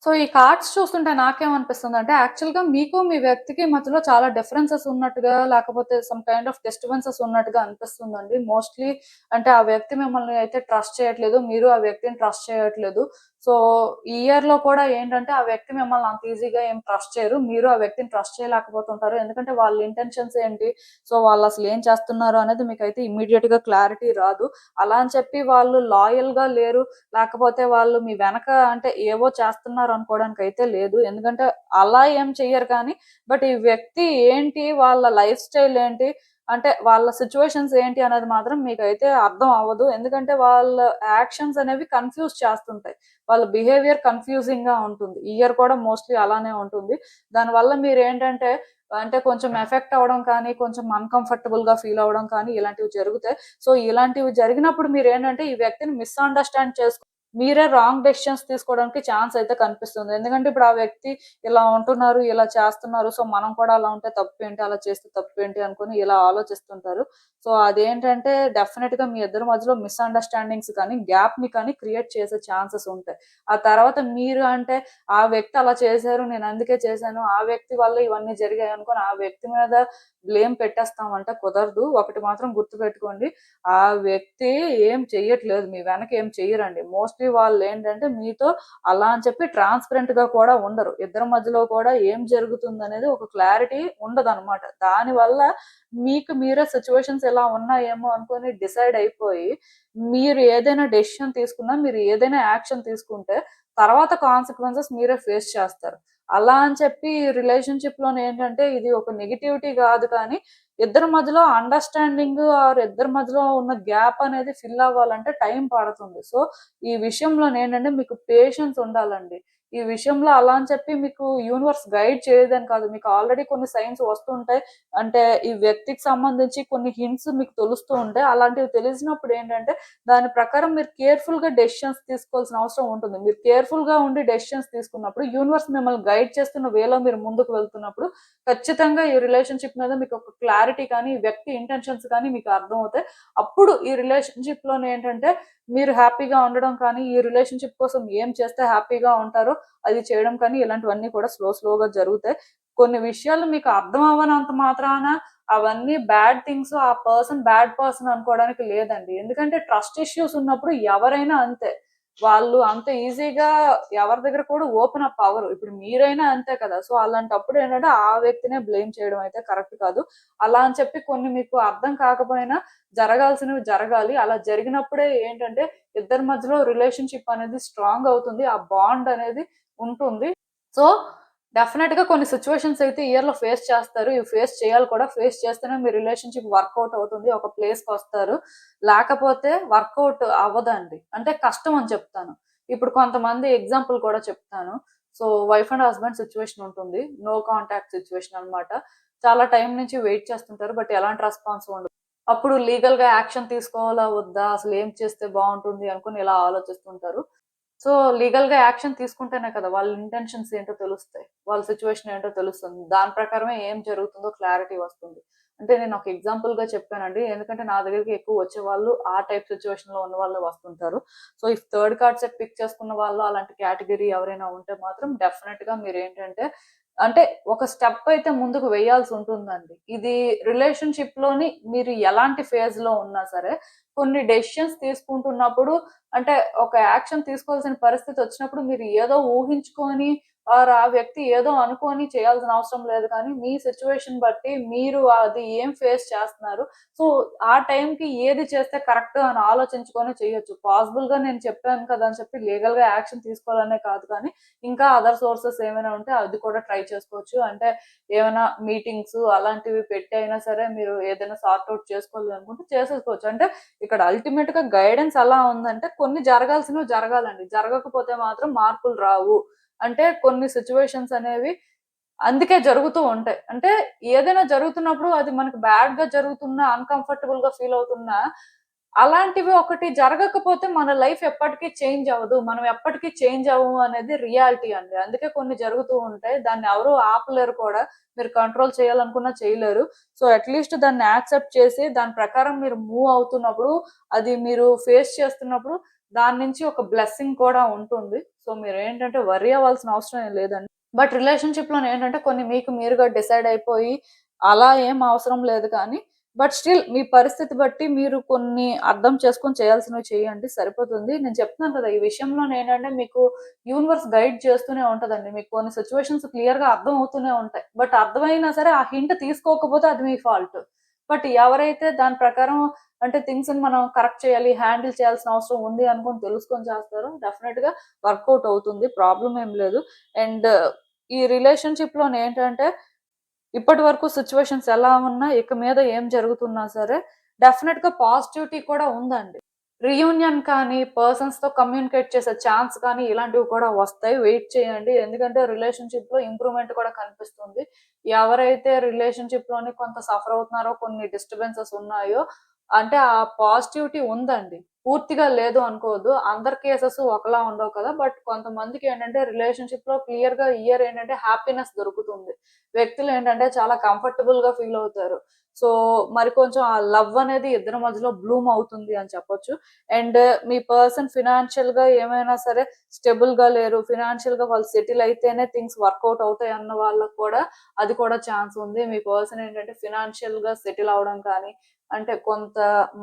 సో, ఈ కార్డ్స్ చూస్తుంటే నాకేమనిపిస్తుందంటే, యాక్చువల్‌గా మీకు, మీ వ్యక్తికి మధ్యలో చాలా డిఫరెన్సెస్ ఉన్నట్టుగా, లేకపోతే సమ్ కైండ్ ఆఫ్ డిస్టర్బెన్సెస్ ఉన్నట్టుగా అనిపిస్తుందండి. మోస్ట్‌లీ అంటే, ఆ వ్యక్తి మిమ్మల్ని అయితే ట్రస్ట్ చేయట్లేదు. మీరు ఆ వ్యక్తిని ట్రస్ట్ చేయట్లేదు. సో, ఈ ఇయర్‌లో కూడా ఏంటంటే, ఆ వ్యక్తి మిమ్మల్ని అంత ఈజీగా ఏం ట్రస్ట్ చేయరు. మీరు ఆ వ్యక్తిని ట్రస్ట్ చేయలేకపోతుంటారు. ఎందుకంటే, వాళ్ళ ఇంటెన్షన్స్ ఏంటి? సో, వాళ్ళసలు ఏం చేస్తున్నారు అనేది మీకైతే ఇమ్మీడియేట్‌గా క్లారిటీ రాదు. అలా అని చెప్పి వాళ్ళు లాయల్‌గా లేరు, లేకపోతే వాళ్ళు మీ వెనక అంటే ఏవో చేస్తున్నారు అనుకోవడానికైతే లేదు. ఎందుకంటే అలా ఏం చెయ్యరు కానీ, బట్ ఈ వ్యక్తి ఏంటి, వాళ్ళ లైఫ్ స్టైల్ ఏంటి, అంటే వాళ్ళ సిట్యుయేషన్స్ ఏంటి అనేది మాత్రం మీకైతే అర్థం అవ్వదు. ఎందుకంటే వాళ్ళ యాక్షన్స్ అనేవి కన్‌ఫ్యూజ్ చేస్తుంటాయి. వాళ్ళ బిహేవియర్ కన్‌ఫ్యూజింగ్‌గా ఉంటుంది. ఈ ఇయర్ కూడా మోస్ట్‌లీ అలానే ఉంటుంది. దానివల్ల మీరేంటంటే అంటే కొంచెం ఎఫెక్ట్ అవ్వడం కానీ, కొంచెం అన్‌కంఫర్టబుల్‌గా ఫీల్ అవ్వడం కానీ ఇలాంటివి జరుగుతాయి. సో, ఇలాంటివి జరిగినప్పుడు మీరేంటంటే ఈ వ్యక్తిని మిస్‌అండర్‌స్టాండ్ మీరే రాంగ్ డెసిషన్స్ తీసుకోవడానికి ఛాన్స్ అయితే కనిపిస్తుంది. ఎందుకంటే ఇప్పుడు ఆ వ్యక్తి ఇలా ఉంటున్నారు, ఇలా చేస్తున్నారు. సో, మనం కూడా అలా ఉంటే తప్పేంటి? అలా చేస్తే తప్పేంటి? అనుకోని ఇలా ఆలోచిస్తుంటారు. సో, అదేంటంటే డెఫినిట్‌గా మీ ఇద్దరి మధ్యలో మిస్‌అండర్‌స్టాండింగ్స్ కానీ, గ్యాప్‌ని కానీ క్రియేట్ చేసే ఛాన్సెస్ ఉంటాయి. ఆ తర్వాత మీరు అంటే ఆ వ్యక్తి అలా చేశారు, నేను అందుకే చేశాను, ఆ వ్యక్తి వల్ల ఇవన్నీ జరిగాయి అనుకోని ఆ వ్యక్తి మీద బ్లేమ్ పెట్టేస్తామంటే కుదరదు. ఒకటి మాత్రం గుర్తుపెట్టుకోండి. ఆ వ్యక్తి ఏం చెయ్యట్లేదు. మీ వెనక ఏం చెయ్యరండి. మోస్ట్‌లీ వాళ్ళేంటంటే మీతో అలా అని చెప్పి ట్రాన్స్‌పరెంట్‌గా కూడా ఉండరు. ఇద్దరి మధ్యలో కూడా ఏం జరుగుతుందనేది ఒక క్లారిటీ ఉండదనమాట. దానివల్ల మీకు మీరే సిట్యుయేషన్స్ ఇలా ఉన్నాయేమో అనుకోని డిసైడ్ అయిపోయి, మీరు ఏదైనా డెసిషన్ తీసుకున్నా, మీరు ఏదైనా యాక్షన్ తీసుకుంటే తర్వాత కాన్సిక్వెన్సెస్ మీరే ఫేస్ చేస్తారు. అలా అని చెప్పి రిలేషన్‌షిప్‌లోనేంటంటే ఇది ఒక నెగటివిటీ గాదు కానీ, ఇద్దరి మధ్యలో అండర్‌స్టాండింగ్ ఆర్ ఇద్దరి మధ్యలో ఉన్న గ్యాప్ అనేది ఫిల్ అవ్వాలంటే టైం పడుతుంది. సో, ఈ విషయంలోనేంటంటే మీకు పేషెన్స్ ఉండాలండి. ఈ విషయంలో అలా అని చెప్పి మీకు యూనివర్స్ గైడ్ చేయదని కాదు. మీకు ఆల్రెడీ కొన్ని సైన్స్ వస్తుంటాయి. అంటే ఈ వ్యక్తికి సంబంధించి కొన్ని హింట్స్ మీకు తెలుస్తూ ఉంటాయి. అలాంటివి తెలిసినప్పుడు ఏంటంటే దాని ప్రకారం మీరు కేర్‌ఫుల్‌గా డెసిషన్స్ తీసుకోవాల్సిన అవసరం ఉంటుంది. మీరు కేర్‌ఫుల్‌గా ఉండి డెసిషన్స్ తీసుకున్నప్పుడు యూనివర్స్ మిమ్మల్ని గైడ్ చేస్తున్న వేలో మీరు ముందుకు వెళ్తున్నప్పుడు ఖచ్చితంగా ఈ రిలేషన్‌షిప్ మీద మీకు ఒక క్లారిటీ కానీ, ఈ వ్యక్తి ఇంటెన్షన్స్ కానీ మీకు అర్థమవుతాయి. అప్పుడు ఈ రిలేషన్‌షిప్‌లోనేంటంటే మీరు హ్యాపీగా ఉండడం కానీ, ఈ రిలేషన్‌షిప్ కోసం ఏం చేస్తే హ్యాపీగా ఉంటారో అది చేయడం కానీ ఇలాంటివన్నీ కూడా స్లోగా జరుగుతాయి. కొన్ని విషయాలు మీకు అర్థం అవ్వనంత మాత్రాన అవన్నీ బ్యాడ్ థింగ్స్, ఆ పర్సన్ బ్యాడ్ పర్సన్ అనుకోవడానికి లేదండి. ఎందుకంటే ట్రస్ట్ ఇష్యూస్ ఉన్నప్పుడు ఎవరైనా అంతే. వాళ్ళు అంత ఈజీగా ఎవరి దగ్గర కూడా ఓపెన్ అప్ అవ్వరు. ఇప్పుడు మీరైనా అంతే కదా! సో, అలాంటప్పుడు ఏంటంటే ఆ వ్యక్తినే బ్లేమ్ చేయడం అయితే కరెక్ట్ కాదు. అలా అని చెప్పి కొన్ని మీకు అర్థం కాకపోయినా జరగాల్సినవి జరగాలి. అలా జరిగినప్పుడే ఏంటంటే ఇద్దరి మధ్యలో రిలేషన్‌షిప్ అనేది స్ట్రాంగ్ అవుతుంది. ఆ బాండ్ అనేది ఉంటుంది. సో, డెఫినెట్‌గా కొన్ని సిట్యుయేషన్స్ అయితే ఇయర్‌లో ఫేస్ చేస్తారు. ఇవి ఫేస్ చేయాలి కూడా. ఫేస్ చేస్తేనే మీ రిలేషన్‌షిప్ వర్కౌట్ అవుతుంది. ఒక ప్లేస్‌కొస్తారు. లేకపోతే వర్కౌట్ అవ్వదండి. అంటే కష్టం అని చెప్తాను. ఇప్పుడు కొంతమంది ఎగ్జాంపుల్ కూడా చెప్తాను. So, wife and husband situation ఉంటుంది. నో కాంటాక్ట్ సిట్యుయేషన్ అన్నమాట. చాలా టైం నుంచి వెయిట్ చేస్తుంటారు. బట్ ఎలాంటి రెస్పాన్స్ ఉండదు. అప్పుడు లీగల్‌గా యాక్షన్ తీసుకోవాలా? వద్దా? అసలు ఏం చేస్తే బావుంటుంది? అనుకుని ఇలా ఆలోచిస్తుంటారు. సో, లీగల్‌గా యాక్షన్ తీసుకుంటేనే కదా! వాళ్ళ ఇంటెన్షన్స్ ఏంటో తెలుస్తాయి. వాళ్ళ సిట్యుయేషన్ ఏంటో తెలుస్తుంది. దాని ప్రకారమే ఏం జరుగుతుందో క్లారిటీ వస్తుంది. అంటే నేను ఒక ఎగ్జాంపుల్‌గా చెప్పానండి. ఎందుకంటే నా దగ్గరికి ఎక్కువ వచ్చేవాళ్ళు ఆ టైప్ సిట్యుయేషన్‌లో ఉన్నవాళ్ళే వస్తుంటారు. So, if third card set pick చేసుకున్న వాళ్ళు అలాంటి కేటగరీ ఎవరైనా ఉంటే మాత్రం డెఫినిట్‌గా మీరేంటంటే అంటే ఒక స్టెప్ అయితే ముందుకు వేయాల్సి ఉంటుందండి. ఇది రిలేషన్‌షిప్‌లోని మీరు ఎలాంటి ఫేజ్‌లో ఉన్నా సరే కొన్ని డెసిషన్స్ తీసుకుంటున్నప్పుడు అంటే ఒక యాక్షన్ తీసుకోవాల్సిన పరిస్థితొచ్చినప్పుడు మీరు ఏదో ఊహించుకొని ఆర్ ఆ వ్యక్తి ఏదో అనుకోని చేయాల్సిన అవసరం లేదు కానీ, మీ సిట్యుయేషన్ బట్టి మీరు అది ఏం ఫేస్ చేస్తున్నారు. సో, ఆ టైంకి ఏది చేస్తే కరెక్ట్ అని ఆలోచించుకొని చేయొచ్చు. పాసిబుల్‌గా నేను చెప్పాను కదా! అని చెప్పి లీగల్‌గా యాక్షన్ తీసుకోవాలనే కాదు కానీ, ఇంకా అదర్ సోర్సెస్ ఏమైనా ఉంటే అది కూడా ట్రై చేసుకోవచ్చు. అంటే ఏమైనా మీటింగ్స్ అలాంటివి పెట్టి అయినా సరే మీరు ఏదైనా సార్ట్ ఔట్ చేసుకోవాలి అనుకుంటే చేసేసుకోవచ్చు. అంటే ఇక్కడ అల్టిమేట్‌గా గైడెన్స్ ఎలా ఉందంటే కొన్ని జరగాల్సినవి జరగాలండి. జరగకపోతే మాత్రం మార్పులు రావు. అంటే కొన్ని సిట్యుయేషన్స్ అనేవి అందుకే జరుగుతూ ఉంటాయి. అంటే ఏదైనా జరుగుతున్నప్పుడు అది మనకు బ్యాడ్‌గా జరుగుతున్నా, అన్‌కంఫర్టబుల్‌గా ఫీల్ అవుతున్నా, అలాంటివి ఒకటి జరగకపోతే మన లైఫ్ ఎప్పటికి చేంజ్ అవ్వదు. మనం ఎప్పటికి చేంజ్ అవ్వము అనేది రియాలిటీ అండి. అందుకే కొన్ని జరుగుతూ ఉంటాయి. దాన్ని ఎవరు ఆపలేరు కూడా. మీరు కంట్రోల్ చేయాలనుకున్నా చేయలేరు. సో, అట్‌లీస్ట్ దాన్ని యాక్సెప్ట్ చేసి దాని ప్రకారం మీరు మూవ్ అవుతున్నప్పుడు, అది మీరు ఫేస్ చేస్తున్నప్పుడు దాని నుంచి ఒక బ్లెస్సింగ్ కూడా ఉంటుంది. సో మీరేంటంటే వర్రీ అవ్వాల్సిన అవసరం ఏం లేదండి. బట్ రిలేషన్‌షిప్‌లోనే ఏంటంటే కొన్ని మీకు మీరుగా డిసైడ్ అయిపోయి అలా ఏం అవసరం లేదు కానీ, బట్ స్టిల్ మీ పరిస్థితి బట్టి మీరు కొన్ని అర్థం చేసుకొని చేయాల్సినవి చేయండి సరిపోతుంది. నేను చెప్తున్నాను కదా! ఈ విషయంలోనేంటంటే మీకు యూనివర్స్ గైడ్ చేస్తూనే ఉంటదండి. మీకు కొన్ని సిట్యుయేషన్స్ క్లియర్‌గా అర్థం అవుతూనే ఉంటాయి. బట్ అర్థమైనా సరే ఆ హింట్ తీసుకోకపోతే అది మీ ఫాల్ట్. బట్ ఎవరైతే దాని ప్రకారం అంటే థింగ్స్‌ని మనం కరెక్ట్ చేయాలి, హ్యాండిల్ చేయాల్సిన అవసరం ఉంది అనుకోని తెలుసుకొని చేస్తారో డెఫినెట్‌గా వర్కౌట్ అవుతుంది. ప్రాబ్లమ్ ఏం లేదు. అండ్ ఈ రిలేషన్‌షిప్‌లోనేంటంటే ఇప్పటి వరకు సిట్యుయేషన్స్ ఎలా ఉన్నా, ఇక మీద ఏం జరుగుతున్నా సరే డెఫినెట్‌గా పాజిటివిటీ కూడా ఉందండి. రీయూనియన్ కానీ, పర్సన్స్‌తో కమ్యూనికేట్ చేసే ఛాన్స్ కానీ ఇలాంటివి కూడా వస్తాయి. వెయిట్ చేయండి. ఎందుకంటే రిలేషన్‌షిప్‌లో ఇంప్రూవ్‌మెంట్ కూడా కనిపిస్తుంది. ఎవరైతే రిలేషన్‌షిప్‌లోని కొంత సఫర్ అవుతున్నారో, కొన్ని డిస్టర్బెన్సెస్ ఉన్నాయో అంటే ఆ పాజిటివిటీ ఉందండి. పూర్తిగా లేదు అనుకోవద్దు. అందరి కేసెస్ ఒకలా ఉండవు కదా! బట్ కొంతమందికి ఏంటంటే రిలేషన్‌షిప్‌లో క్లియర్‌గా ఇయర్ ఏంటంటే హ్యాపీనెస్ దొరుకుతుంది. వ్యక్తులేంటంటే చాలా కంఫర్టబుల్‌గా ఫీల్ అవుతారు. సో, మరి కొంచెం ఆ లవ్ అనేది ఇద్దరి మధ్యలో బ్లూమ్ అవుతుంది అని చెప్పొచ్చు. అండ్ మీ పర్సన్ ఫినాన్షియల్‌గా ఏమైనా సరే స్టేబుల్‌గా లేరు. ఫినాన్షియల్‌గా వాళ్ళు సెటిల్ అయితేనే థింగ్స్ వర్కౌట్ అవుతాయి అన్న వాళ్ళకి కూడా అది కూడా ఛాన్స్ ఉంది. మీ పర్సన్ ఏంటంటే ఫినాన్షియల్‌గా సెటిల్ అవ్వడం కానీ, అంటే కొంత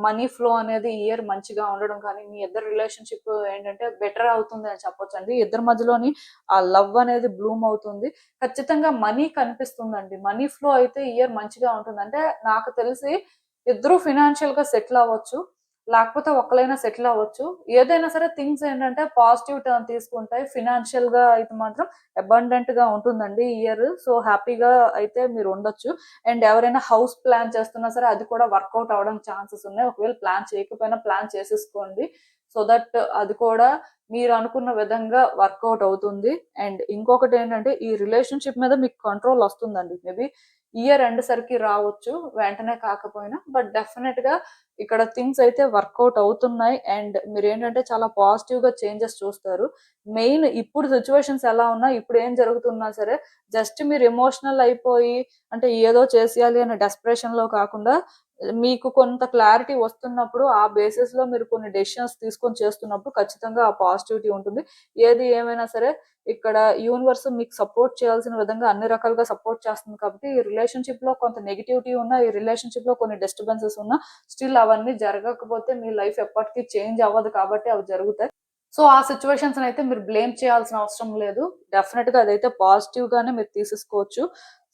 మనీ ఫ్లో అనేది ఈ ఇయర్ మంచిగా ఉండడం కానీ, మీ ఇద్దరి రిలేషన్‌షిప్ ఏంటంటే బెటర్ అవుతుంది అని చెప్పొచ్చండి. ఇద్దరి మధ్యలోని ఆ లవ్ అనేది బ్లూమ్ అవుతుంది. ఖచ్చితంగా మనీ కనిపిస్తుందండి. మనీ ఫ్లో అయితే ఈ ఇయర్ మంచిగా ఉంటుంది. అంటే నాకు తెలిసి ఇద్దరు ఫినాన్షియల్‌గా సెటిల్ అవ్వచ్చు. లేకపోతే ఒక్కలైనా సెటిల్ అవ్వచ్చు. ఏదైనా సరే థింగ్స్ ఏంటంటే పాజిటివ్ టర్న్ తీసుకుంటాయి. ఫినాన్షియల్‌గా అయితే మాత్రం అబండెంట్‌గా ఉంటుందండి ఈ ఇయర్. సో, హ్యాపీగా అయితే మీరు ఉండొచ్చు. అండ్ ఎవరైనా హౌస్ ప్లాన్ చేస్తున్నా సరే అది కూడా వర్కౌట్ అవ్వడానికి ఛాన్సెస్ ఉన్నాయి. ఒకవేళ ప్లాన్ చేయకపోయినా ప్లాన్ చేసేసుకోండి. సో దట్ అది కూడా మీరు అనుకున్న విధంగా వర్కౌట్ అవుతుంది. అండ్ ఇంకొకటేంటంటే ఈ రిలేషన్‌షిప్ మీద మీకు కంట్రోల్ వస్తుందండి. మేబీ ఇయర్ ఎండ్ సరికి రావచ్చు. వెంటనే కాకపోయినా. బట్ డెఫినెట్‌గా ఇక్కడ థింగ్స్ అయితే వర్కౌట్ అవుతున్నాయి. అండ్ మీరేంటంటే చాలా పాజిటివ్‌గా చేంజెస్ చూస్తారు. మెయిన్ ఇప్పుడు సిట్యుయేషన్స్ ఎలా ఉన్నా, ఇప్పుడు ఏం జరుగుతున్నా సరే జస్ట్ మీరు ఎమోషనల్ అయిపోయి అంటే ఏదో చేసేయాలి అనే డెస్పరేషన్‌లో కాకుండా మీకు కొంత క్లారిటీ వస్తున్నప్పుడు ఆ బేసిస్‌లో మీరు కొన్ని డెసిషన్స్ తీసుకొని చేస్తున్నప్పుడు ఖచ్చితంగా ఆ పాజిటివిటీ ఉంటుంది. ఏది ఏమైనా సరే ఇక్కడ యూనివర్స్ మీకు సపోర్ట్ చేయాల్సిన విధంగా అన్ని రకాలుగా సపోర్ట్ చేస్తుంది కాబట్టి ఈ రిలేషన్‌షిప్‌లో కొంత నెగటివిటీ ఉన్నా, ఈ రిలేషన్‌షిప్‌లో కొన్ని డిస్టర్బెన్సెస్ ఉన్నా స్టిల్ అవన్నీ జరగకపోతే మీ లైఫ్ ఎప్పటికి చేంజ్ అవ్వదు కాబట్టి అవి జరుగుతాయి. సో, ఆ సిట్యుయేషన్స్‌నయితే మీరు బ్లేమ్ చేయాల్సిన అవసరం లేదు. డెఫినెట్‌గా అదైతే పాజిటివ్‌గానే మీరు తీసేసుకోవచ్చు.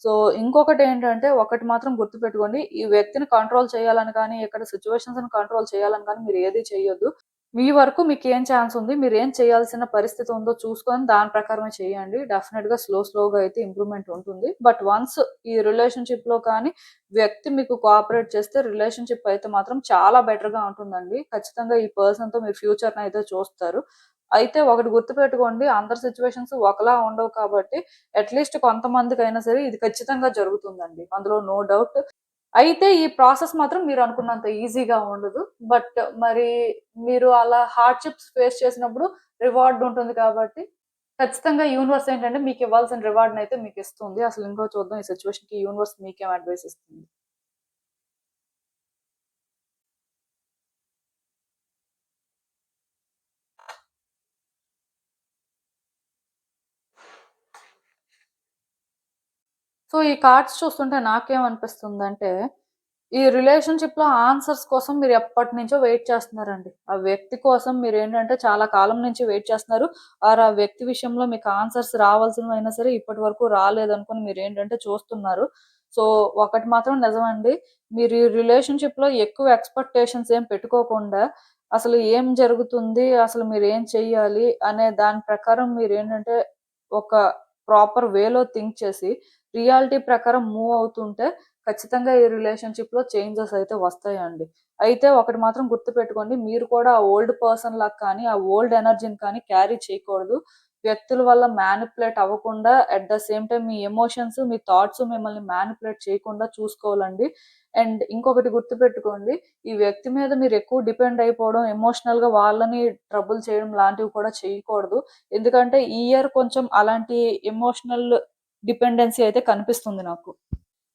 సో, ఇంకొకటేంటంటే ఒకటి మాత్రం గుర్తుపెట్టుకోండి. ఈ వ్యక్తిని కంట్రోల్ చేయాలని కానీ, ఇక్కడ సిట్యుయేషన్స్‌ని కంట్రోల్ చేయాలని కానీ మీరు ఏది చెయ్యొద్దు. మీ వరకు మీకేం ఛాన్స్ ఉంది, మీరేం చేయాల్సిన పరిస్థితి ఉందో చూసుకొని దాని ప్రకారమే చేయండి. డెఫినెట్‌గా స్లోగా అయితే ఇంప్రూవ్‌మెంట్ ఉంటుంది. బట్ వన్స్ ఈ రిలేషన్‌షిప్‌లో కానీ వ్యక్తి మీకు కోఆపరేట్ చేస్తే రిలేషన్‌షిప్ అయితే మాత్రం చాలా బెటర్‌గా ఉంటుందండి. ఖచ్చితంగా ఈ పర్సన్‌తో మీరు ఫ్యూచర్‌నయితే చూస్తారు. అయితే ఒకటి గుర్తుపెట్టుకోండి అందరి సిట్యుయేషన్స్ ఒకలా ఉండవు కాబట్టి అట్‌లీస్ట్ కొంతమందికైనా సరే ఇది ఖచ్చితంగా జరుగుతుందండి. అందులో నో డౌట్. అయితే ఈ ప్రాసెస్ మాత్రం మీరనుకున్నంత ఈజీగా ఉండదు. బట్ మరి మీరు అలా హార్డ్‌షిప్స్ ఫేస్ చేసినప్పుడు రివార్డ్ ఉంటుంది కాబట్టి, ఖచ్చితంగా యూనివర్స్ ఏంటంటే మీకివ్వాల్సిన రివార్డ్‌నయితే మీకిస్తుంది. అసలు ఇంకో చూద్దాం ఈ సిట్యుయేషన్‌కి యూనివర్స్ మీకేం అడ్వైస్ ఇస్తుంది. సో, ఈ కార్డ్స్ చూస్తుంటే నాకేమనిపిస్తుందంటే, ఈ రిలేషన్‌షిప్‌లో ఆన్సర్స్ కోసం మీరు ఎప్పటినుంచో వెయిట్ చేస్తున్నారండి. ఆ వ్యక్తి కోసం మీరేంటంటే చాలా కాలం నుంచి వెయిట్ చేస్తున్నారు. ఆ వ్యక్తి విషయంలో మీకు ఆన్సర్స్ రావాల్సినవైనా సరే ఇప్పటి వరకు రాలేదనుకోని మీరేంటంటే చూస్తున్నారు. సో, ఒకటి మాత్రం నిజమండి. మీరు ఈ రిలేషన్‌షిప్‌లో ఎక్కువ ఎక్స్‌పెక్టేషన్స్ ఏం పెట్టుకోకుండా, అసలు ఏం జరుగుతుంది? అసలు మీరేం చెయ్యాలి? అనే దాని ప్రకారం మీరేంటంటే ఒక ప్రాపర్ వేలో థింక్ చేసి రియాలిటీ ప్రకారం మూవ్ అవుతుంటే ఖచ్చితంగా ఈ రిలేషన్‌షిప్‌లో చేంజెస్ అయితే వస్తాయండి. అయితే ఒకటి మాత్రం గుర్తుపెట్టుకోండి. మీరు కూడా ఆ ఓల్డ్ పర్సన్‌లాగా కానీ, ఆ ఓల్డ్ ఎనర్జీని కానీ క్యారీ చేయకూడదు. వ్యక్తుల వల్ల మ్యానిప్యులేట్ అవ్వకుండా at the same time me emotions, me thoughts మిమ్మల్ని మ్యానిప్యులేట్ చేయకుండా చూసుకోవాలండి. అండ్ ఇంకొకటి గుర్తుపెట్టుకోండి. ఈ వ్యక్తి మీద మీరు ఎక్కువ డిపెండ్ అయిపోవడం, ఎమోషనల్‌గా వాళ్ళని ట్రబుల్ చేయడం లాంటివి కూడా చేయకూడదు. ఎందుకంటే ఈ ఇయర్ కొంచెం అలాంటి ఎమోషనల్ డిపెండెన్సీ అయితే కనిపిస్తుంది నాకు.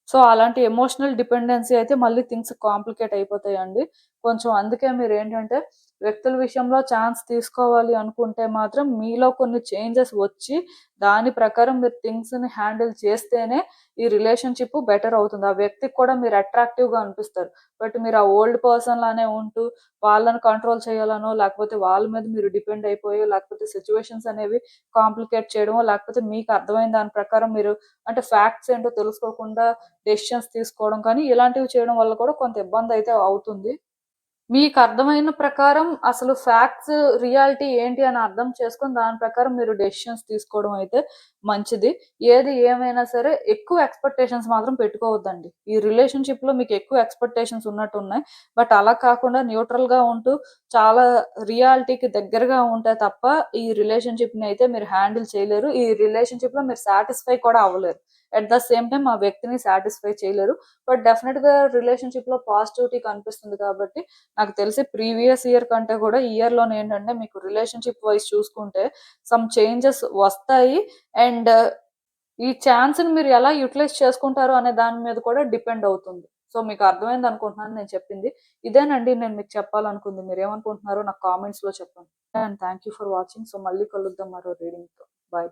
సో, అలాంటి ఎమోషనల్ డిపెండెన్సీ అయితే మళ్ళీ థింగ్స్ కాంప్లికేట్ అయిపోతాయండి. కొంచెం అందుకే మీరు ఏంటంటే వ్యక్తుల విషయంలో ఛాన్స్ తీసుకోవాలి అనుకుంటే మాత్రం మీలో కొన్ని చేంజెస్ వచ్చి దాని ప్రకారం మీరు థింగ్స్ని హ్యాండిల్ చేస్తేనే ఈ రిలేషన్షిప్ బెటర్ అవుతుంది. ఆ వ్యక్తికి కూడా మీరు అట్రాక్టివ్గా అనిపిస్తారు. బట్ మీరు ఆ ఓల్డ్ పర్సన్ లానే ఉంటూ వాళ్ళని కంట్రోల్ చేయాలనో, లేకపోతే వాళ్ళ మీద మీరు డిపెండ్ అయిపోయో, లేకపోతే సిచ్యువేషన్స్ అనేవి కాంప్లికేట్ చేయడమో, లేకపోతే మీకు అర్థమైన దాని ప్రకారం మీరు అంటే ఫ్యాక్ట్స్ ఏంటో తెలుసుకోకుండా డెసిషన్స్ తీసుకోవడం కానీ ఇలాంటివి చేయడం వల్ల కూడా కొంత ఇబ్బంది అయితే అవుతుంది. మీకు అర్థమైన ప్రకారం అసలు ఫ్యాక్ట్స్, రియాలిటీ ఏంటి అని అర్థం చేసుకొని దాని ప్రకారం మీరు డెసిషన్స్ తీసుకోవడం అయితే మంచిది. ఏది ఏమైనా సరే ఎక్కువ ఎక్స్‌పెక్టేషన్స్ మాత్రం పెట్టుకోవద్దండి. ఈ రిలేషన్‌షిప్‌లో మీకు ఎక్కువ ఎక్స్‌పెక్టేషన్స్ ఉన్నట్టున్నాయి. బట్ అలా కాకుండా న్యూట్రల్‌గా ఉంటూ చాలా రియాలిటీకి దగ్గరగా ఉంటే తప్ప ఈ రిలేషన్‌షిప్‌ని అయితే మీరు హ్యాండిల్ చేయలేరు. ఈ రిలేషన్‌షిప్‌లో మీరు సాటిస్ఫై కూడా అవ్వలేరు. అట్ ద సేమ్ టైమ్ ఆ వ్యక్తిని సాటిస్ఫై చేయలేరు. బట్ డెఫినిట్‌గా రిలేషన్‌షిప్‌లో పాజిటివిటీ కనిపిస్తుంది కాబట్టి నాకు తెలిసి ప్రీవియస్ ఇయర్ కంటే కూడా ఈ ఇయర్‌లోనే ఏంటంటే మీకు రిలేషన్‌షిప్ వైస్ చూసుకుంటే సమ్ చేంజెస్ వస్తాయి. అండ్ ఈ ఛాన్స్‌ని మీరు ఎలా యుటిలైజ్ చేసుకుంటారు అనే దాని మీద కూడా డిపెండ్ అవుతుంది. సో, మీకు అర్థమైంది అనుకుంటున్నాను నేను చెప్పింది. ఇదేనండి నేను మీకు చెప్పాలనుకుంది. మీరేమనుకుంటున్నారో నాకు కామెంట్స్‌లో చెప్పండి. And thank you for watching. So, మళ్ళీ కలుద్దాం మరో రీడింగ్‌తో. బై.